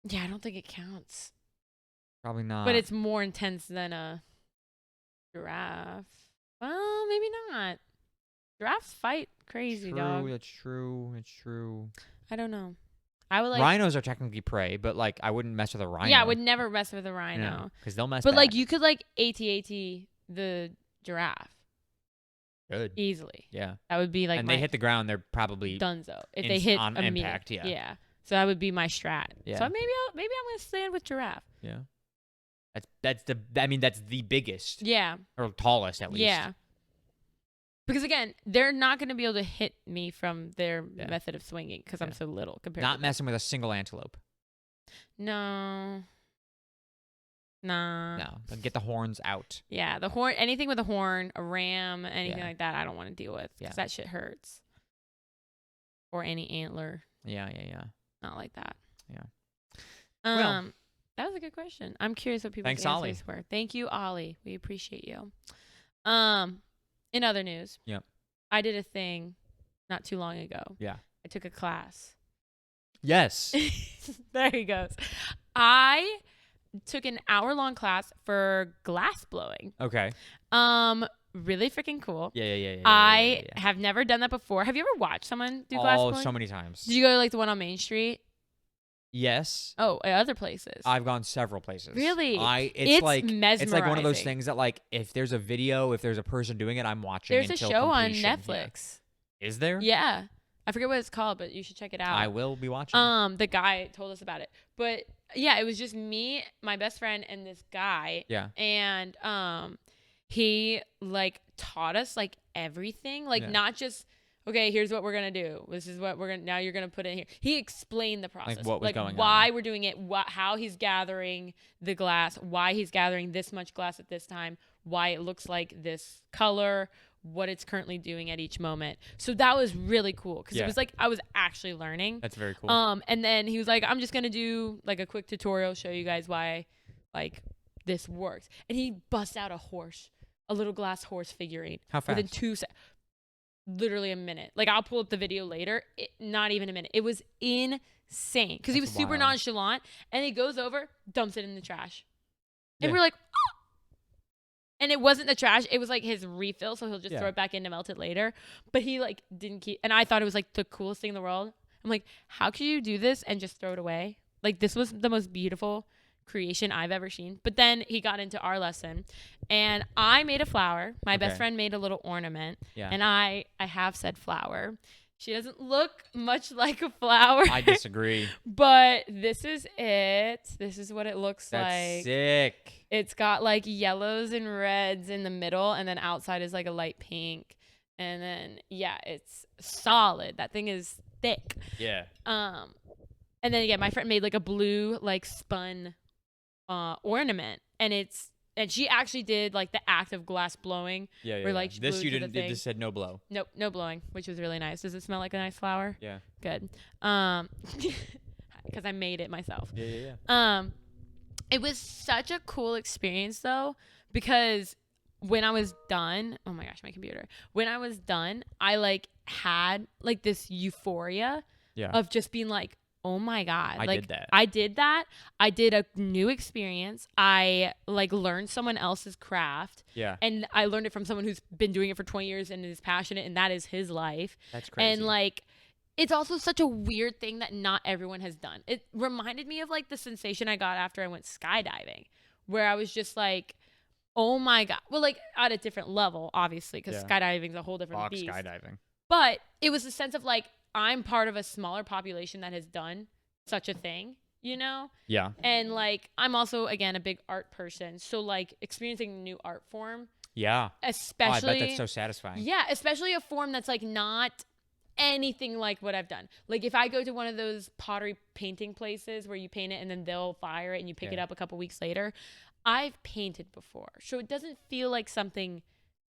Yeah, I don't think it counts. Probably not. But it's more intense than a giraffe. Well, maybe not. Giraffes fight crazy, true. dog. That's true. It's true. I don't know. I would like. Rhinos are technically prey, but like I wouldn't mess with a rhino. Yeah, I would never mess with a rhino. because they'll mess. But like back. you could like AT the giraffe good. easily. Yeah, That would be like and my they hit the ground, they're probably dunzo if they hit on immediate. impact. Yeah. Yeah. So that would be my strat. Yeah. So maybe I'm gonna stand with giraffe. Yeah. That's the biggest Yeah. or tallest at least. Yeah. Because again, they're not going to be able to hit me from their Yeah. method of swinging because I'm Yeah. so little compared Not to messing with a single antelope. No. Nah. No, then get the horns out. Yeah, the horn, anything with a horn, a ram, anything Yeah. like that, I don't want to deal with because Yeah. that shit hurts. Or any antler, Yeah. not like that. Yeah. Um, that was a good question. I'm curious what people's Thanks, Ollie. answers were. Thank you, Ollie. We appreciate you. In other news, Yep. I did a thing not too long ago. Yeah. I took a class. Yes. There he goes. I took an hour-long class for glass blowing. Okay. Really freaking cool. Yeah. I have never done that before. Have you ever watched someone do glass blowing? So many times. Did you go to like the one on Main Street? Yes. Oh, at other places. I've gone several places. Really? It's like mesmerizing. it's like one of those things that like if there's a video, if there's a person doing it, I'm watching. There's a until show on completion. Netflix. Yeah. Is there? Yeah. I forget what it's called, but you should check it out. I will be watching. The guy told us about it. But yeah, it was just me, my best friend, and this guy. Yeah. And he like taught us like everything. Like Yeah. not just okay, here's what we're gonna do. This is what now you're gonna put in here. He explained the process. what was going on. why we're doing it, how he's gathering the glass, why he's gathering this much glass at this time, why it looks like this color, what it's currently doing at each moment. So that was really cool because Yeah. it was like I was actually learning. That's very cool. And then he was like, I'm just gonna do like a quick tutorial, show you guys why like this works. And he busts out a little glass horse figurine. How fast? Within 2 seconds. literally a minute. Like I'll pull up the video later. Not even a minute. It was insane because he was That's super wild. nonchalant, and he goes over, dumps it in the trash, and Yeah. we're like, oh! And it wasn't the trash. It was like his refill, so he'll just Yeah. throw it back in to melt it later. But he like didn't keep. And I thought it was like the coolest thing in the world. I'm like, how could you do this and just throw it away? Like this was the most beautiful creation I've ever seen. But then he got into our lesson, and I made a flower. My best Okay. friend made a little ornament, Yeah. and I have said flower. She doesn't look much like a flower. I disagree. But this is it. This is what it looks That's like. sick. It's got like yellows and reds in the middle, and then outside is like a light pink. And then yeah, it's solid. That thing is thick. Yeah. And then yeah, my friend made like a blue like spun ornament, and she actually did like the act of glass blowing. Yeah. Where, like, she this blew you to the didn't. It thing. just said no blow. Nope, no blowing, which was really nice. Does it smell like a nice flower? Yeah. Good. Because I made it myself. Yeah. It was such a cool experience though, because when I was done, oh my gosh, my computer. When I was done, I like had like this euphoria Yeah. of just being like, oh my God. I like, did that. I did that. I did a new experience. I like learned someone else's craft. Yeah. And I learned it from someone who's been doing it for 20 years and is passionate, and that is his life. That's crazy. And like, it's also such a weird thing that not everyone has done. It reminded me of like the sensation I got after I went skydiving, where I was just like, oh my God. Well, like at a different level, obviously, because Yeah. skydiving is a whole different Fuck beast. skydiving. But it was a sense of like, I'm part of a smaller population that has done such a thing, you know? Yeah. And like, I'm also, again, a big art person. So like experiencing a new art form, Yeah. especially. Oh, I bet that's so satisfying. Yeah, especially a form that's like not anything like what I've done. Like if I go to one of those pottery painting places where you paint it and then they'll fire it and you pick it Yeah. up a couple weeks later, I've painted before. So it doesn't feel like something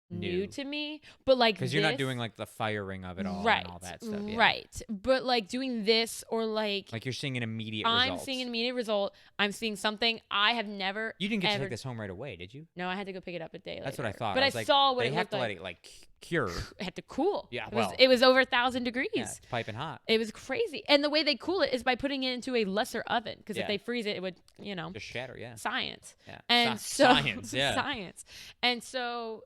new New. to me, but like Because you're not this- doing like the firing of it all right, and all that stuff. Yeah. right. But like doing this or like Like you're seeing an immediate I'm results. seeing an immediate result. I'm seeing something I have never. You didn't get to ever- take this home right away, did you? No, I had to go pick it up a day later. That's what I thought. But I was like, saw what they it have looked to like. let it like cure. It had to cool. Yeah, it was, well. it was over 1,000 degrees. Yeah, it's piping hot. It was crazy. And the way they cool it is by putting it into a lesser oven. Because Yeah. if they freeze it, it would, Just shatter. Yeah. science. Yeah. And Sci- so science. Yeah. science. And so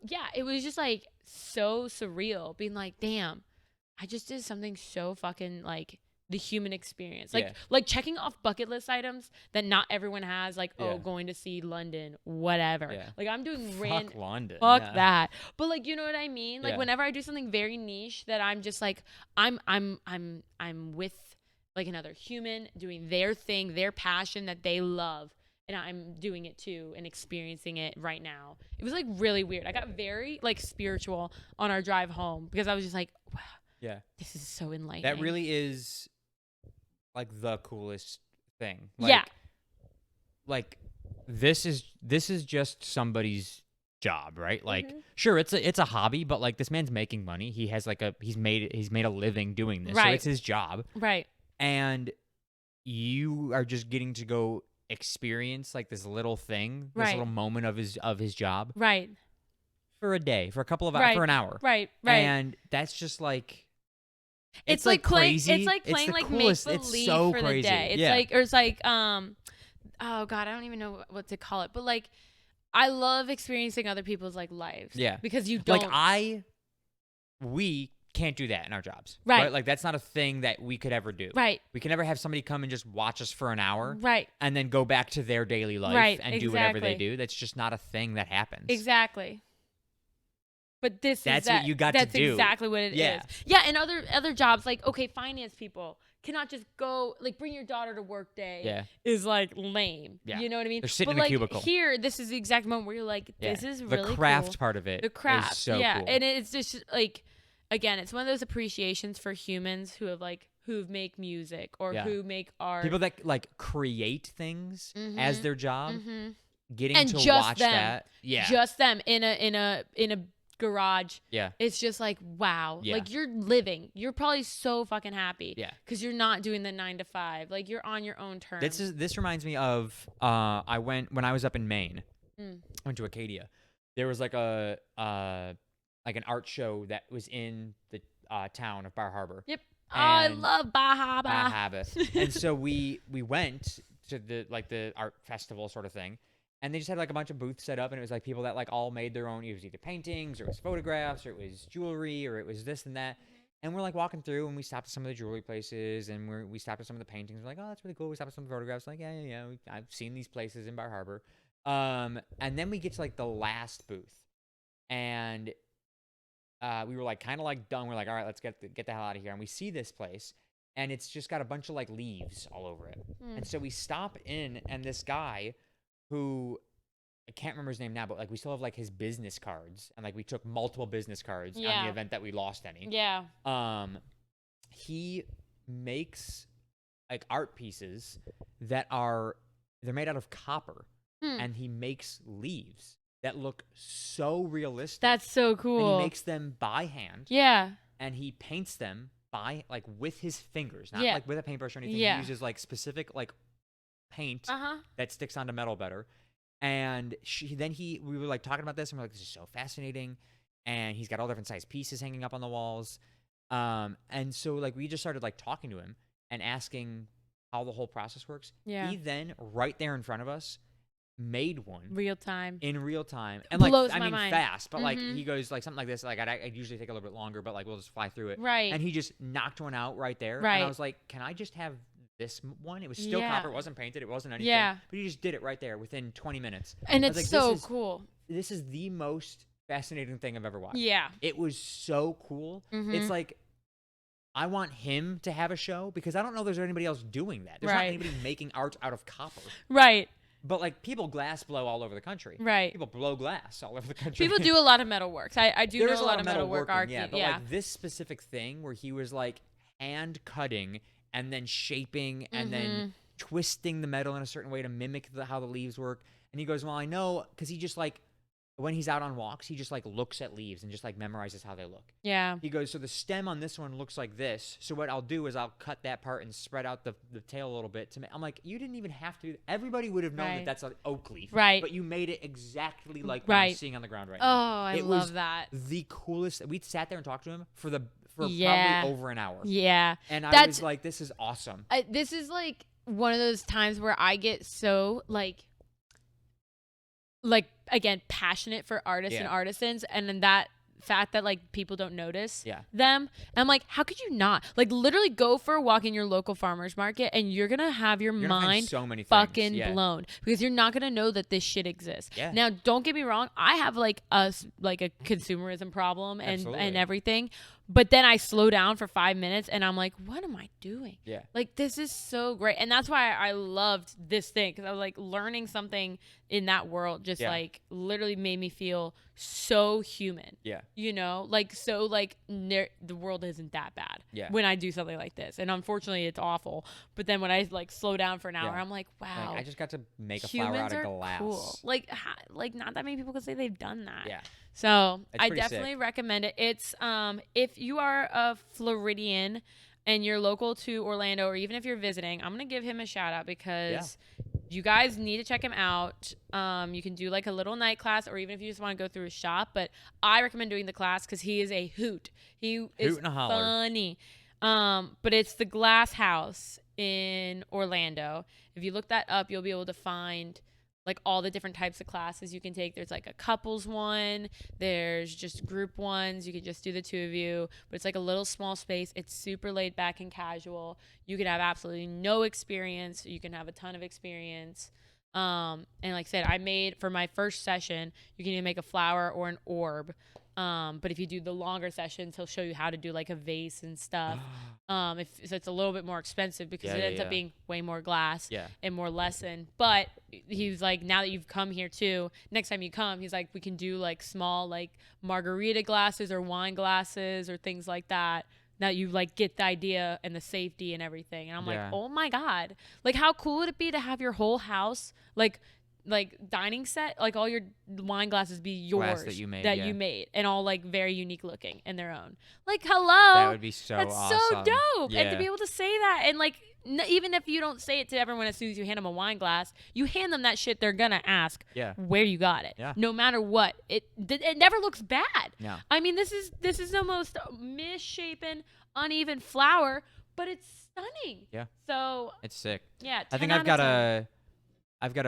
yeah, it was just like so surreal being like, damn, I just did something so fucking like the human experience. Like Yeah. like checking off bucket list items that not everyone has, like, Yeah. oh, going to see London, whatever. Yeah. Like I'm doing Fuck London. fuck yeah. that. But like, you know what I mean? Like Yeah. whenever I do something very niche that I'm just like I'm with like another human doing their thing, their passion that they love, and I'm doing it too and experiencing it right now. It was like really weird. I got very like spiritual on our drive home because I was just like, wow, Yeah. this is so enlightening. That really is like the coolest thing. Yeah. Like this is just somebody's job, right? Like Mhm. sure it's a hobby, but like this man's making money. He has like he's made a living doing this. So Right. it's his job. right. And you are just getting to go experience like this little thing, this Right. little moment of his job Right. for a day, for a couple of hours, Right. for an hour. Right. Right. And that's just like It's like playing. crazy. It's like playing the like coolest. make It's believe so for crazy. the day. It's yeah. like, or it's like oh god, I don't even know what to call it, but like I love experiencing other people's like lives. Yeah. because you don't. Like we can't do that in our jobs. Right. Like that's not a thing that we could ever do. Right. We can never have somebody come and just watch us for an hour Right. and then go back to their daily life Right, and do whatever they exactly. do. That's just not a thing that happens. Exactly. But this That's is what that. you got to That's do. exactly what it is. Yeah. Yeah, and other jobs like okay, finance people cannot just go like bring your daughter to work day. Yeah. Is like lame. Yeah. You know what I mean? They're sitting but in a like cubicle. here, this is the exact moment where you're like, this Yeah. is the really craft cool. part of it. The craft, is so yeah, cool. and it's just like, again, it's one of those appreciations for humans who have like who make music or Yeah. who make art. People that like create things as Mhm. their job, Mhm. getting And to just watch them. that. Yeah. just them in a garage. yeah. It's just like wow, Yeah. like you're living. You're probably so fucking happy. Yeah. because you're not doing the 9 to 5. Like you're on your own terms. This reminds me of I went when I was up in Maine. Mm. Went to Acadia. There was like a like an art show that was in the town of Bar Harbor. Yep. Oh, I And love Baja. Bahaba. And so we went to the art festival sort of thing, and they just had like a bunch of booths set up, and it was like people that like all made their own. It was either paintings, or it was photographs, or it was jewelry, or it was this and that. And we're like walking through, and we stopped at some of the jewelry places, and we stopped at some of the paintings. We're like, oh, that's really cool. We stopped at some of the photographs. Like, yeah. I've seen these places in Bar Harbor. And then we get to like the last booth, and we were like kind of like done. We're like, all right, let's get the hell out of here. And we see this place, and it's just got a bunch of like leaves all over it. And so we stop in, and this guy who I can't remember his name now, but like we still have like his business cards, and like we took multiple business cards on the event that we lost any. Yeah. He makes like art pieces that they're made out of copper, and he makes leaves that look so realistic. That's so cool. And he makes them by hand. Yeah. And he paints them by like with his fingers, not Yeah. like with a paintbrush or anything. Yeah. He uses like specific like paint Uh-huh. that sticks onto metal better. And we were like talking about this, and we're like, this is so fascinating. And he's got all different size pieces hanging up on the walls. And so like we just started like talking to him and asking how the whole process works. Yeah. He then right there in front of us made one Real time. in real time, and like Blows I my mean mind. fast, but like he goes like something like this. Like I usually take a little bit longer, but like we'll just fly through it. Right. And he just knocked one out right there. Right. And I was like, can I just have this one? It was still Yeah. copper. It wasn't painted. It wasn't anything. Yeah. But he just did it right there within 20 minutes. And I it's was so like, cool. This is the most fascinating thing I've ever watched. Yeah. It was so cool. It's like, I want him to have a show because I don't know there's anybody else doing that. There's not Right. anybody making art out of copper. Right. But like people glass blow all over the country. Right. People blow glass all over the country. People do a lot of metal works. I do There know is a lot of metal work working, art. yeah. But yeah. like this specific thing where he was like hand cutting and then shaping and then twisting the metal in a certain way to mimic how the leaves work. And he goes, well, I know, because he just like when he's out on walks, he just like looks at leaves and just like memorizes how they look. Yeah. He goes, so the stem on this one looks like this. So what I'll do is I'll cut that part and spread out the tail a little bit to make. I'm like, you didn't even have to. Everybody would have known Right. that that's an oak leaf. Right. But you made it exactly like what I'm Right. seeing on the ground right Oh, now. I It love was that. The coolest. We sat there and talked to him for Yeah. probably over an hour. Yeah. And I That's- was like, this is awesome. This is like one of those times where I get so like again passionate for artists and Yeah. artisans, and then that fact that like people don't notice Yeah. them, and I'm like, how could you not? Like literally go for a walk in your local farmers market and you're gonna have your You're gonna find mind so many things. fucking Yeah. blown because you're not gonna know that this shit exists. Yeah. Now, don't get me wrong, I have like a consumerism problem and Absolutely. everything, but then I slow down for 5 minutes and I'm like, what am I doing? Yeah. Like this is so great, and that's why I loved this thing because I was like learning something in that world. Just Yeah. like literally made me feel so human. Yeah. You know, like so like the world isn't that bad. Yeah. When I do something like this, and unfortunately it's awful. But then when I like slow down for an hour, Yeah. I'm like, wow, Like, I just got to make a flower humans out of are glass. cool. Like not that many people can say they've done that. Yeah. So It's I pretty definitely sick. recommend it. It's if you are a Floridian and you're local to Orlando, or even if you're visiting, I'm gonna give him a shout out because you guys need to check him out. You can do like a little night class, or even if you just want to go through his shop. But I recommend doing the class because he is a hoot. He is and a holler. funny. But it's the Glass House in Orlando. If you look that up, you'll be able to find like all the different types of classes you can take. There's like a couples one, there's just group ones. You can just do the two of you, but it's like a little small space. It's super laid back and casual. You can have absolutely no experience. You can have a ton of experience. And like I said, I made for my first session, you can either make a flower or an orb. But if you do the longer sessions, he'll show you how to do like a vase and stuff. So it's a little bit more expensive because it ends up being way more glass and more lesson. But he's like, now that you've come here too, next time you come, he's like, we can do like small like margarita glasses or wine glasses or things like that. Now you like get the idea and the safety and everything. And I'm like, oh my God, like how cool would it be to have your whole house like dining set, like all your wine glasses be yours that you made, and all like very unique looking in their own. Like, hello, That would be so that's awesome. so dope. Yeah. And to be able to say that and like even if you don't say it to everyone as soon as you hand them a wine glass, you hand them that shit, they're gonna ask Yeah. where you got it. Yeah. No matter what, it never looks bad. Yeah. I mean, this is the most misshapen, uneven flower, but it's stunning. Yeah. So It's sick. yeah, I 10 think out of 10. I've got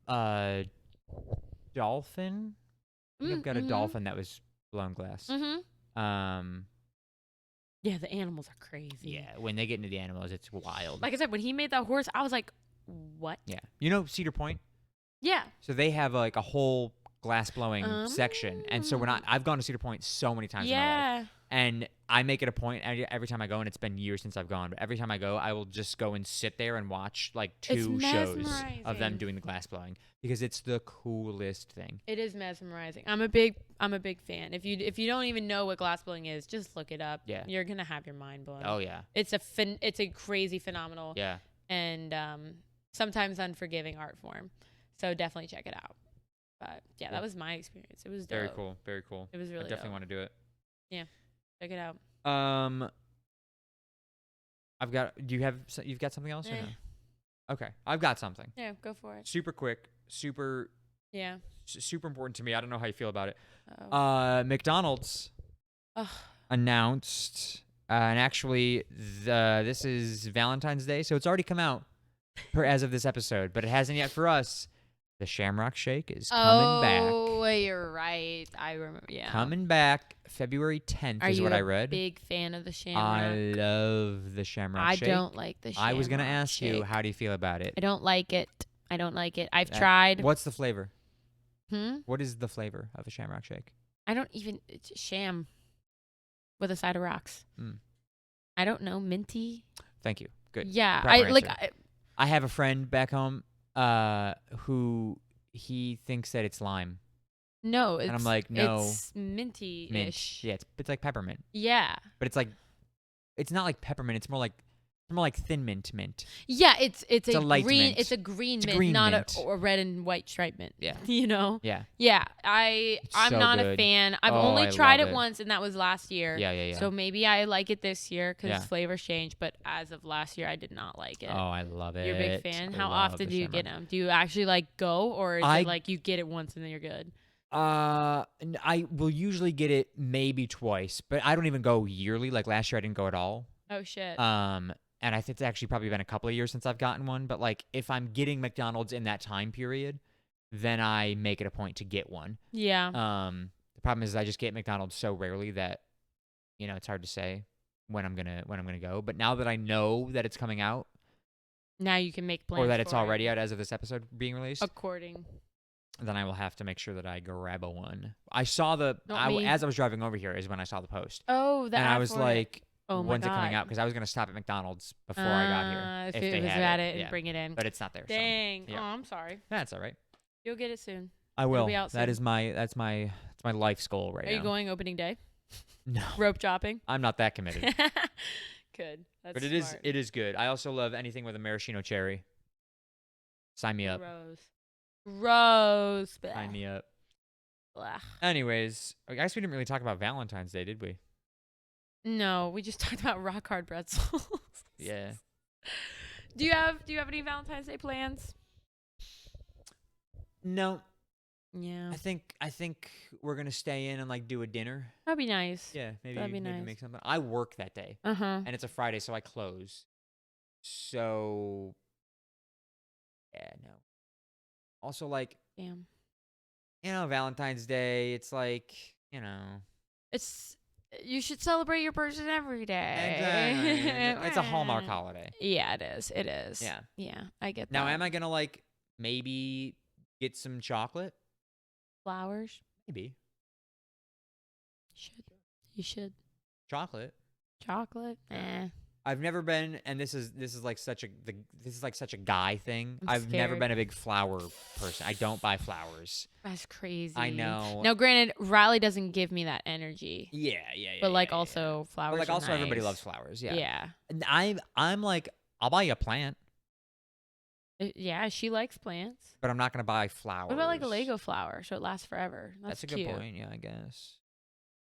a dolphin. I think I've got a dolphin that was blown glass. Mm-hmm. Yeah, the animals are crazy. Yeah, when they get into the animals, it's wild. Like I said, when he made that horse, I was like, what? Yeah. You know Cedar Point? Yeah. So they have like a whole glass blowing section. And so I've gone to Cedar Point so many times in my life. And I make it a point every time I go, and it's been years since I've gone, but every time I go, I will just go and sit there and watch like 2 shows of them doing the glass blowing because it's the coolest thing. It is mesmerizing. I'm a big fan. If you don't even know what glass blowing is, just look it up. Yeah. You're gonna have your mind blown. Oh yeah. It's a crazy phenomenal. Yeah. And sometimes unforgiving art form. So definitely check it out. But yeah, that was my experience. It was dope. Very cool. Very cool. It was really I definitely want to do it. Yeah. Check it out. You've got something else or no? Okay. I've got something. Yeah, go for it. Super quick, super Yeah. super important to me. I don't know how you feel about it. Oh. McDonald's Ugh. announced and actually this is Valentine's Day, so it's already come out as of this episode, but it hasn't yet for us. The Shamrock Shake is coming back. Oh, you're right. I remember. Yeah. Coming back February 10th is what I read. Are you a big fan of the Shamrock? I love the Shamrock Shake. I don't like the Shamrock I was going to ask Shake. you, how do you feel about it? I don't like it. I've tried. What's the flavor? What is the flavor of a Shamrock Shake? I don't even. It's sham with a side of rocks. I don't know. Minty. Thank you. Good. Yeah. I have a friend back home who he thinks that it's lime. No, and I'm like, no, it's minty-ish. Yeah, it's like peppermint. Yeah, but it's not like peppermint. It's more like thin mint. Yeah, it's a light green. mint. It's a green mint, green not mint. a red and white stripe mint. Yeah, you know. Yeah. Yeah, I'm so not good. a fan. I've Oh, only I tried love it it. once, and that was last year. Yeah. So maybe I like it this year because Yeah. flavors change. But as of last year, I did not like it. Oh, I love it. You're a big fan. I How love often the do you Shamrock. get them? Do you actually like go, or is it like you get it once and then you're good? I will usually get it maybe twice, but I don't even go yearly. Like last year, I didn't go at all. Oh shit. And I think it's actually probably been a couple of years since I've gotten one. But like, if I'm getting McDonald's in that time period, then I make it a point to get one. Yeah. The problem is I just get McDonald's so rarely that, it's hard to say when I'm gonna go. But now that I know that it's coming out, now you can make plans. or that it's for it. already out as of this episode being released, According. then I will have to make sure that I grab a one. I saw me. as I was driving over here is when I saw the post. Oh, that. And I was like, oh my when's it coming God. out? Because I was going to stop at McDonald's before I got here. If they it was had at it, and bring it in. But it's not there. Dang. So, yeah. Oh, I'm sorry. That's all right. You'll get it soon. I will. be out That soon. is that's my life's goal right Are now. you going opening day? No. Rope dropping? I'm not that committed. Good. That's But smart. it is good. I also love anything with a maraschino cherry. Sign me up. Gross. Blah. Sign me up. Blah. Anyways, I guess we didn't really talk about Valentine's Day, did we? No, we just talked about rock hard pretzels. Yeah. Do you have any Valentine's Day plans? No. Yeah. I think we're gonna stay in and like do a dinner. That'd be nice. Yeah, maybe That'd be maybe nice. make something. I work that day, Uh-huh. and it's a Friday, so I close. So yeah, no. Also, like, Damn. Valentine's Day. It's like, You should celebrate your person every day. exactly. It's a Hallmark holiday. Yeah, it is. It is. Yeah. Yeah, I get that. Now, am I gonna like maybe get some chocolate? Flowers? Maybe You should. chocolate. Chocolate? I've never been, and this is like such a guy thing. I'm I've never scared. been a big flower person. I don't buy flowers. That's crazy. I know. Now, granted, Riley doesn't give me that energy. Yeah. But like yeah. also flowers. But like are also everybody nice. loves flowers. Yeah. Yeah. And I'm like, I'll buy you a plant, Yeah, she likes plants. but I'm not gonna buy flowers. What about like a Lego flower so it lasts forever? That's a cute. good point. Yeah, I guess.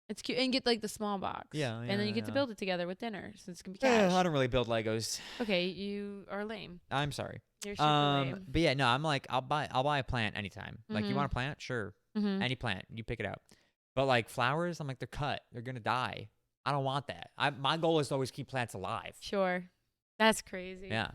It's cute, and get like the small box. Yeah, and then you get to yeah. build it together with dinner, so it's gonna be cash. I don't really build Legos. Okay, you are lame. I'm sorry. You're super lame. But yeah, no, I'm like, I'll buy a plant anytime. Like, you Mhm. want a plant? Sure. Mhm. Any plant, you pick it out. But like flowers, I'm like, they're cut. They're gonna die. I don't want that. My goal is to always keep plants alive. Sure. That's crazy. Yeah.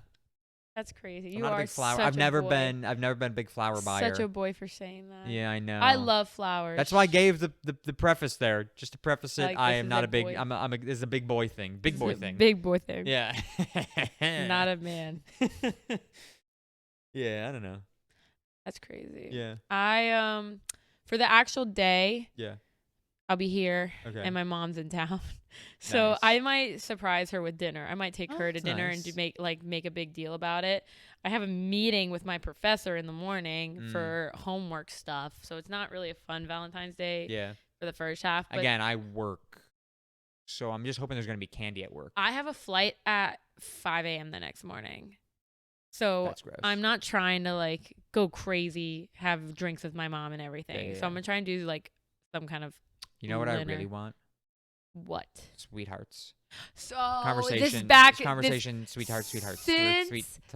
That's crazy. I'm You not a are big flower. such I've a never boy. been a big flower buyer. Such a boy for saying that. Yeah, I know. I love flowers. That's why I gave the preface there, just to preface it. Like, I this am is not a a big. boy- This is a big boy thing. Big This boy is a thing. Big boy thing. Yeah. Not a man. Yeah, I don't know. That's crazy. Yeah. I for the actual day, Yeah. I'll be here Okay. and my mom's in town. So Nice. I might surprise her with dinner. I might take Oh, her to that's dinner nice. and make a big deal about it. I have a meeting with my professor in the morning for homework stuff. So it's not really a fun Valentine's Day Yeah. for the first half. But Again, I work, so I'm just hoping there's gonna be candy at work. I have a flight at 5 a.m. the next morning. So That's gross. I'm not trying to like go crazy, have drinks with my mom and everything. Yeah, So yeah. I'm gonna try and do like some kind of You know what I dinner. really want? what? Sweethearts. So Conversation. this back Conversation. Sweethearts.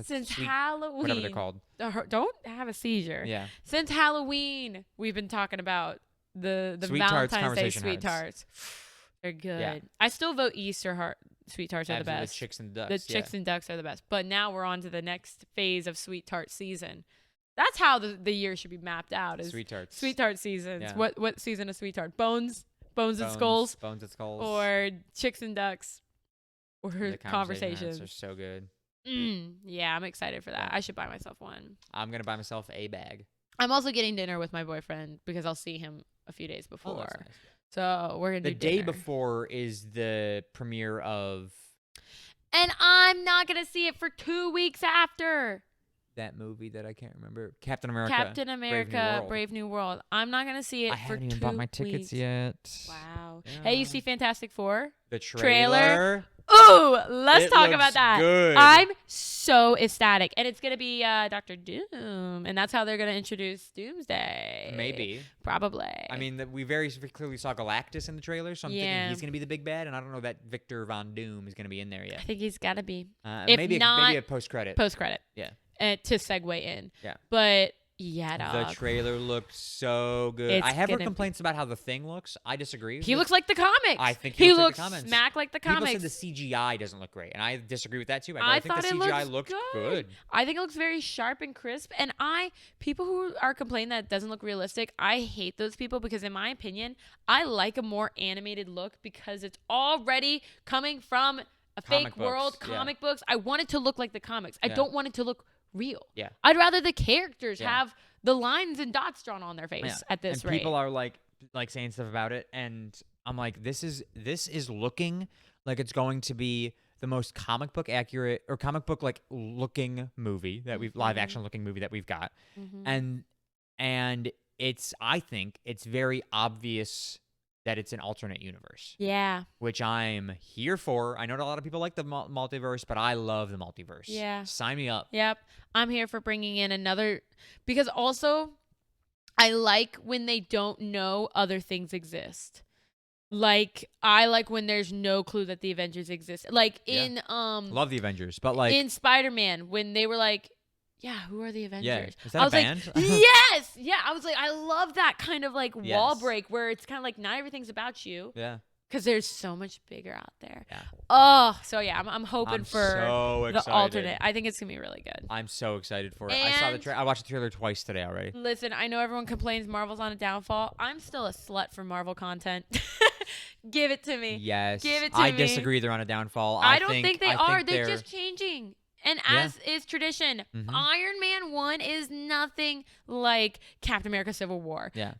since Halloween. Whatever they're called. Don't have a seizure. Yeah. Since Halloween, we've been talking about the Sweet tarts, Valentine's Day conversation sweet hearts. tarts. They're good. Yeah. I still vote sweet tarts are the Absolutely, best. The chicks and ducks. The chicks and ducks are the best. But now we're on to the next phase of sweet tart season. That's how the year should be mapped out. Is Sweet tarts. Sweet tart seasons. Yeah. What season of sweet tart? Bones and skulls, Bones and skulls. or chicks and ducks, or The conversations. are so good. Yeah, I'm excited for that. Yeah. I should buy myself one. I'm gonna buy myself a bag. I'm also getting dinner with my boyfriend because I'll see him a few days before. Oh, that's nice. So we're gonna The do day dinner. before is the premiere of And I'm not gonna see it for 2 weeks after. that movie that I can't remember. Captain America. Captain America, World. Brave New World. I'm not gonna see it I for haven't 2 even bought my tickets weeks. yet. Wow. Yeah. Hey, you see Fantastic Four? The Trailer? trailer. Ooh, let's It talk looks about that. good. I'm so ecstatic. And it's going to be Dr. Doom. And that's how they're going to introduce Doomsday. Maybe. Probably. I mean, we very clearly saw Galactus in the trailer, so I'm Yeah. thinking he's going to be the big bad, and I don't know that Victor Von Doom is going to be in there I yet. think he's got to be. Maybe not- maybe a post-credit. Post-credit. Yeah. To segue in. Yeah. But, yeah, The dog. trailer looks so good. It's I have heard gonna be- complaints about how the Thing looks. I disagree. He looks like the comics. I think he he looks like looks the comics. smack like the People comics. said the CGI doesn't look great, and I disagree with that too. I think thought the it CGI looks looked good. I think it looks very sharp and crisp. And people who are complaining that it doesn't look realistic, I hate those people because, in my opinion, I like a more animated look because it's already coming from a Comic fake world, books, yeah. comic books. I want it to look like the comics. I Yeah. don't want it to look real. Yeah. I'd rather the characters Yeah. have the lines and dots drawn on their face Yeah. at this and rate. people are like saying stuff about it, and I'm like, this is looking like it's going to be the most comic book accurate or comic book like looking movie that we've live action looking movie that we've got, and I think it's very obvious that it's an alternate universe, Yeah. which I'm here for. I know a lot of people like the multiverse, but I love the multiverse. Yeah. Sign me up. Yep. I'm here for bringing in another, because also I like when they don't know other things exist. Like, I like when there's no clue that the Avengers exist. Like Yeah. in Love the Avengers, but like in Spider-Man, when they were like, yeah, who are the Avengers? is that I a was band? like, yes. Yeah. I was like, I love that kind of like wall Yes. break where it's kind of like not everything's about you, yeah. because there's so much bigger out there. Yeah. Oh, so yeah, I'm hoping I'm for so the excited. alternate. I think it's gonna be really good. I'm so excited for it. And- I watched the trailer twice today already. Listen, I know everyone complains Marvel's on a downfall. I'm still a slut for Marvel content. Give it to me. Yes. Give it to I me. disagree they're on a downfall. I don't think they I are. think They're just changing. And Yeah. as is tradition, Mhm. Iron Man 1 is nothing like Captain America Civil War. Yeah.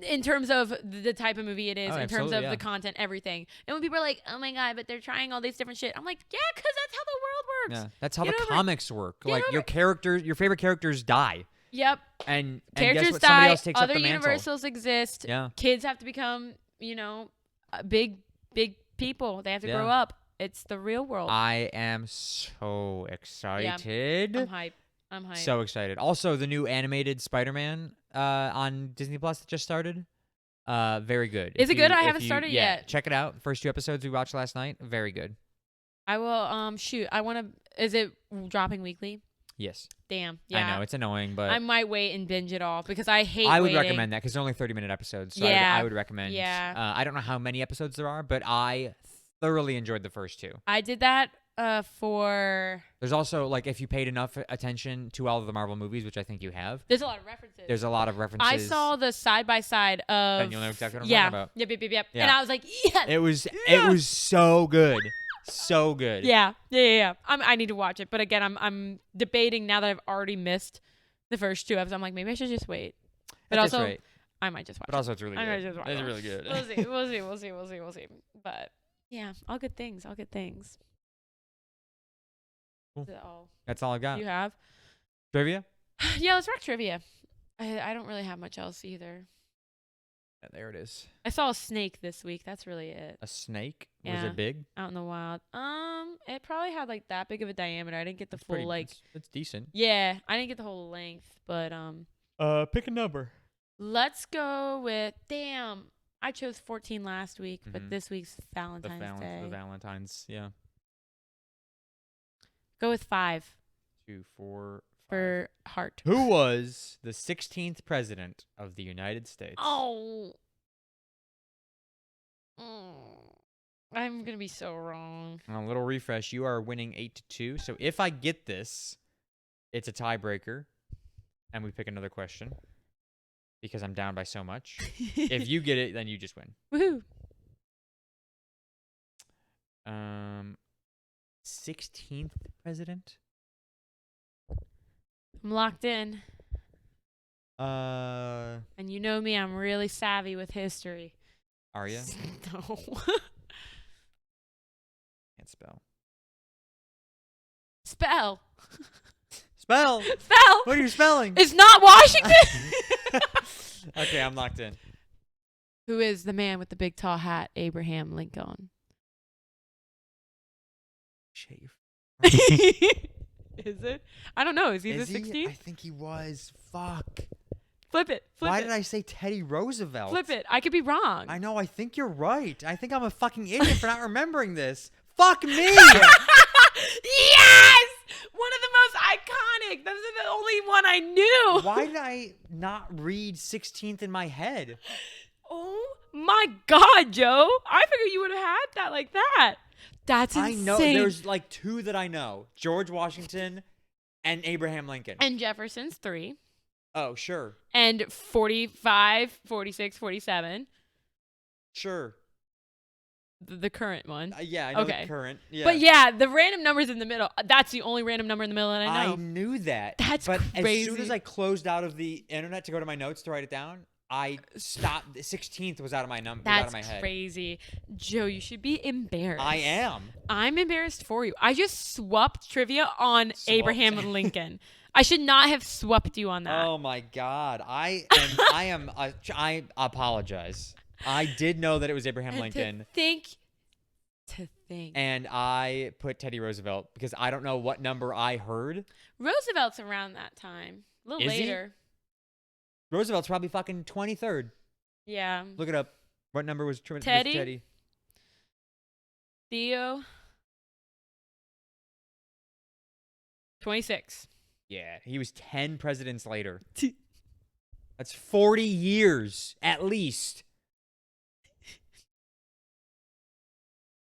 In terms of the type of movie it is, Oh, in terms absolutely, of yeah. the content, everything. And when people are like, oh my God, but they're trying all these different shit. I'm like, yeah, because that's how the world works. Yeah. That's how Get the over it. comics work. Get Like over your favorite characters die. Yep. And guess Characters what? Somebody die. else takes Other up the mantle. universals exist. Yeah. Kids have to become, big people. They have to grow Yeah. up. It's the real world. I am so excited. I'm hype. I'm hype. So excited. Also, the new animated Spider-Man on Disney Plus that just started. Very good. Is If it good? you- I if haven't you- started yeah, yet. Check it out. First 2 episodes we watched last night. Very good. I will. Shoot. I want to. Is it dropping weekly? Yes. Damn. Yeah. I know it's annoying, but I might wait and binge it all because I hate. I would waiting. recommend that because they're only 30-minute episodes. So Yeah. I would recommend. Yeah. I don't know how many episodes there are, but I thoroughly enjoyed the first 2. I did that for. There's also like if you paid enough attention to all of the Marvel movies, which I think you have. There's a lot of references. There's a lot of references. I saw the side by side of. And you'll know exactly what I'm yeah. talking about. Yep. Yeah. And I was like, yes. It was Yeah. so good. So good. Yeah. I need to watch it, but again, I'm debating now that I've already missed the first 2 episodes. I'm like, maybe I should just wait. But At this also, rate. I might just watch. But also, it's really I might good. just watch It's it. really good. We'll see. But yeah, all good things. Cool. Is that all That's all I got. you have? Trivia? Yeah, let's rock trivia. I don't really have much else either. Yeah, there it is. I saw a snake this week. That's really it. A snake? Was Yeah. it big? Out in the wild. It probably had like that big of a diameter. I didn't get the It's full pretty, like. it's decent. Yeah, I didn't get the whole length, but Pick a number. let's go with damn. I chose 14 last week, but Mhm. this week's Valentine's Day. The Valentine's, yeah. Go with 5 2, 4, 5. for heart. Who was the 16th president of the United States? Oh. I'm gonna be so wrong. A little refresh. You are winning 8-2. So if I get this, it's a tiebreaker, and we pick another question because I'm down by so much. If you get it, then you just win. Woohoo! 16th president. I'm locked in, Are and you know me. I'm really savvy with history. you? No. Can't spell. Spell. Spell. Spell. What are you spelling? It's not Washington. Okay, I'm locked in. Who is the man with the big tall hat? Abraham Lincoln. Shit, you. Is it? I don't know. Is he Is the 16th? I think he was. Fuck. Flip it. Why did I say Teddy Roosevelt? Flip it. I could be wrong. I know. I think you're right. I think I'm a fucking idiot for not remembering this. Fuck me. Yes! One of the most iconic. Those are the only one I knew. Why did I not read 16th in my head? Oh my God, Joe. I figured you would have had that like that. That's insane. I know. There's like 2 that I know. George Washington and Abraham Lincoln. And Jefferson's 3. Oh, sure. And 45, 46, 47. Sure. The current one. Yeah, I know Okay. the current. Yeah. But yeah, the random numbers in the middle. That's the only random number in the middle that I know. I knew that. That's but as soon crazy. as I closed out of the internet to go to my notes to write it down, I stopped. 16th was out of my number. Out of That's my head. crazy. Joe, you should be embarrassed. I am. I'm embarrassed for you. I just swapped trivia on Swapped. Abraham Lincoln. I should not have swapped you on that. Oh my God. I apologize. I did know that it was Abraham And Lincoln. To think. And I put Teddy Roosevelt because I don't know what number I heard. Roosevelt's around that time. A little Is he? later. Roosevelt's probably fucking 23rd. Yeah. Look it up. What number was Teddy? Was Teddy? Theo. 26. Yeah, he was 10 presidents later. That's 40 years at least.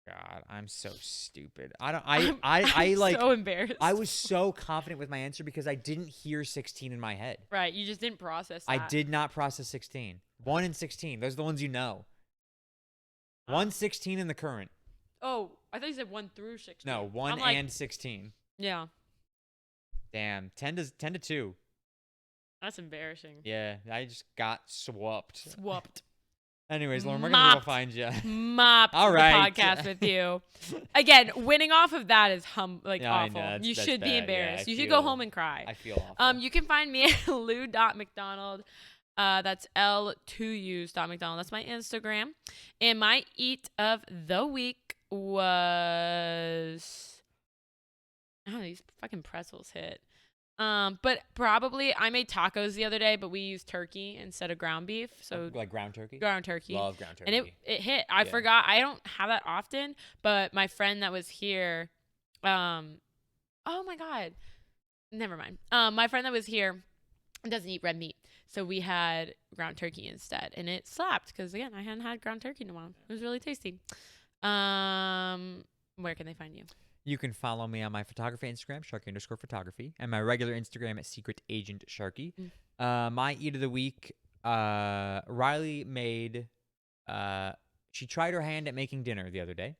God, I'm so stupid. I'm like so embarrassed. I was so confident with my answer because I didn't hear 16 in my head. Right, you just didn't process that. I did not process 16. 1 and 16. Those are the ones you know. 1, 16 in the current. Oh, I thought you said 1 through 16. No, 1 I'm like, and 16. Yeah, Damn, 10 to 2. that's embarrassing. Yeah, I just got swapped. Swapped. Anyways, Lauren, where can people Mopped. find you? Mopped All the right. podcast with you. Again, winning off of that is Yeah, I awful. know. You That's should be bad. Yeah, embarrassed. I You should go feel- home and cry. I feel awful. You can find me at lou.mcdonald. That's L2U's.mcdonald. That's my Instagram. And my eat of the week was, oh, these fucking pretzels hit. But probably I made tacos the other day, but we used turkey instead of ground beef. So Like ground turkey. ground turkey. Love ground turkey. And it hit. I Yeah. forgot. I don't have that often, but my friend that was here, oh my God. Never mind. My friend that was here doesn't eat red meat. So we had ground turkey instead, and it slapped because again, I hadn't had ground turkey in a while. It was really tasty. Where can they find you? You can follow me on my photography Instagram, Sharky_photography, and my regular Instagram at Secret Agent Sharky. My eat of the week, Riley made. She tried her hand at making dinner the other day,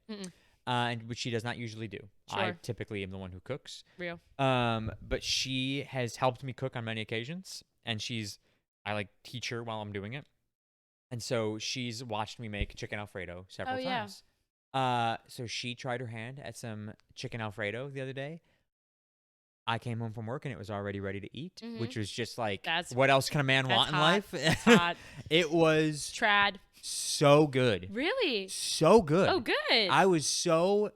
which she does not usually do. Sure. I typically am the one who cooks. Real. But she has helped me cook on many occasions, and I like teach her while I'm doing it, and so she's watched me make chicken Alfredo several times. So she tried her hand at some chicken Alfredo the other day. I came home from work and it was already ready to eat, which was just like, what else can a man want in life? Hot. It was Trad. so good. Really? So good. Oh, good. I was so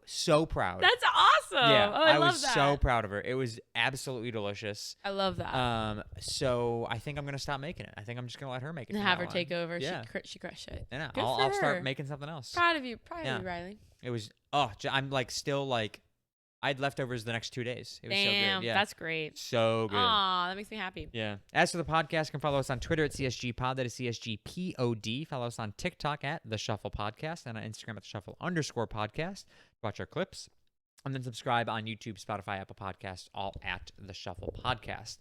proud. That's awesome. Yeah, Oh, I love was that. so proud of her. It was absolutely delicious. I love that. So I think I'm gonna stop making it. I think I'm just gonna let her make it. And from have now her on. take over. Yeah. She crushed it. Yeah, Good I'll for start her. making something else. Proud of you. Proud of you, Riley. It was I'm like still like I had leftovers the next 2 days. It was so Damn, good. Yeah, that's great. so good. Aw, that makes me happy. Yeah. As for the podcast, you can follow us on Twitter at CSGPod. That is CSGPOD. Follow us on TikTok at The Shuffle Podcast and on Instagram at The Shuffle_podcast. Watch our clips. And then subscribe on YouTube, Spotify, Apple Podcasts, all at The Shuffle Podcast.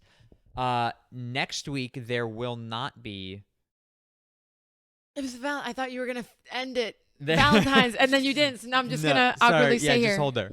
Next week, there will not be... It was I thought you were going to end it. Valentine's, and then you didn't, so now I'm just gonna awkwardly stay here. Just hold there.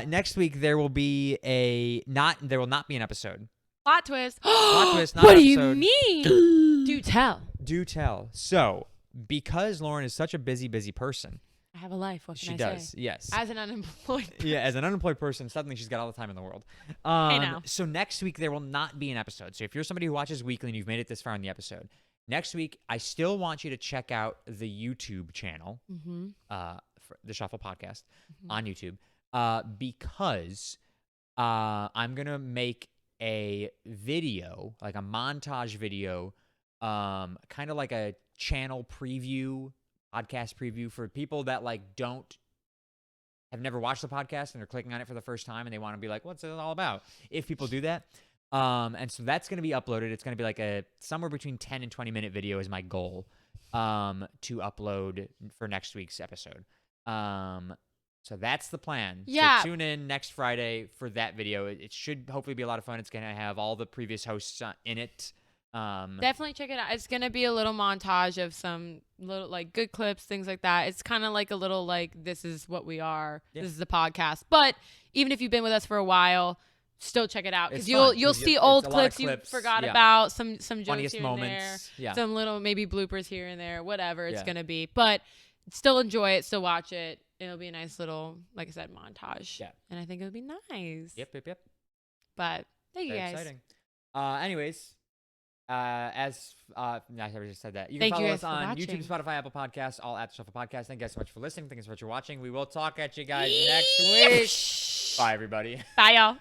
Next week there will be there will not be an episode. Plot twist. Plot twist, not what an do you episode. mean? Do tell. Do tell. So, because Lauren is such a busy person, I have a life. What can she I does. say? Yes. As an unemployed person. Yeah, as an unemployed person, suddenly she's got all the time in the world. Hey now. So next week there will not be an episode. So if you're somebody who watches weekly and you've made it this far in the episode, next week I still want you to check out the YouTube channel, for the Shuffle Podcast on YouTube, because I'm gonna make a video, like a montage video, kind of like a channel preview, podcast preview for people that like have never watched the podcast and they're clicking on it for the first time and they want to be like, what's it all about? If people do that. And so that's going to be uploaded. It's going to be like a somewhere between 10 and 20 minute video is my goal, to upload for next week's episode. So that's the plan. Yeah. So tune in next Friday for that video. It should hopefully be a lot of fun. It's going to have all the previous hosts in it. Definitely check it out. It's gonna be a little montage of some little like good clips, things like that. It's kind of like a little like this is what we are. Yeah. This is the podcast. But even if you've been with us for a while, still check it out because It's fun, you'll 'cause see it's old a lot of clips you clips, forgot yeah. about, some jokes Funniest here moments. and Yeah. there, some little maybe bloopers here and there, whatever it's Yeah. gonna be. But still enjoy it, still watch it. It'll be a nice little, like I said, montage. Yeah. And I think it'll be nice. Yep. But thank you Very guys. exciting. Anyways, I already just said that. You can Thank you follow guys us for on watching. YouTube, Spotify, Apple Podcasts, all at the Shuffle Podcast. Thank you guys so much for listening. Thank you so much for watching. We will talk at you guys next week. Bye, everybody. Bye, y'all.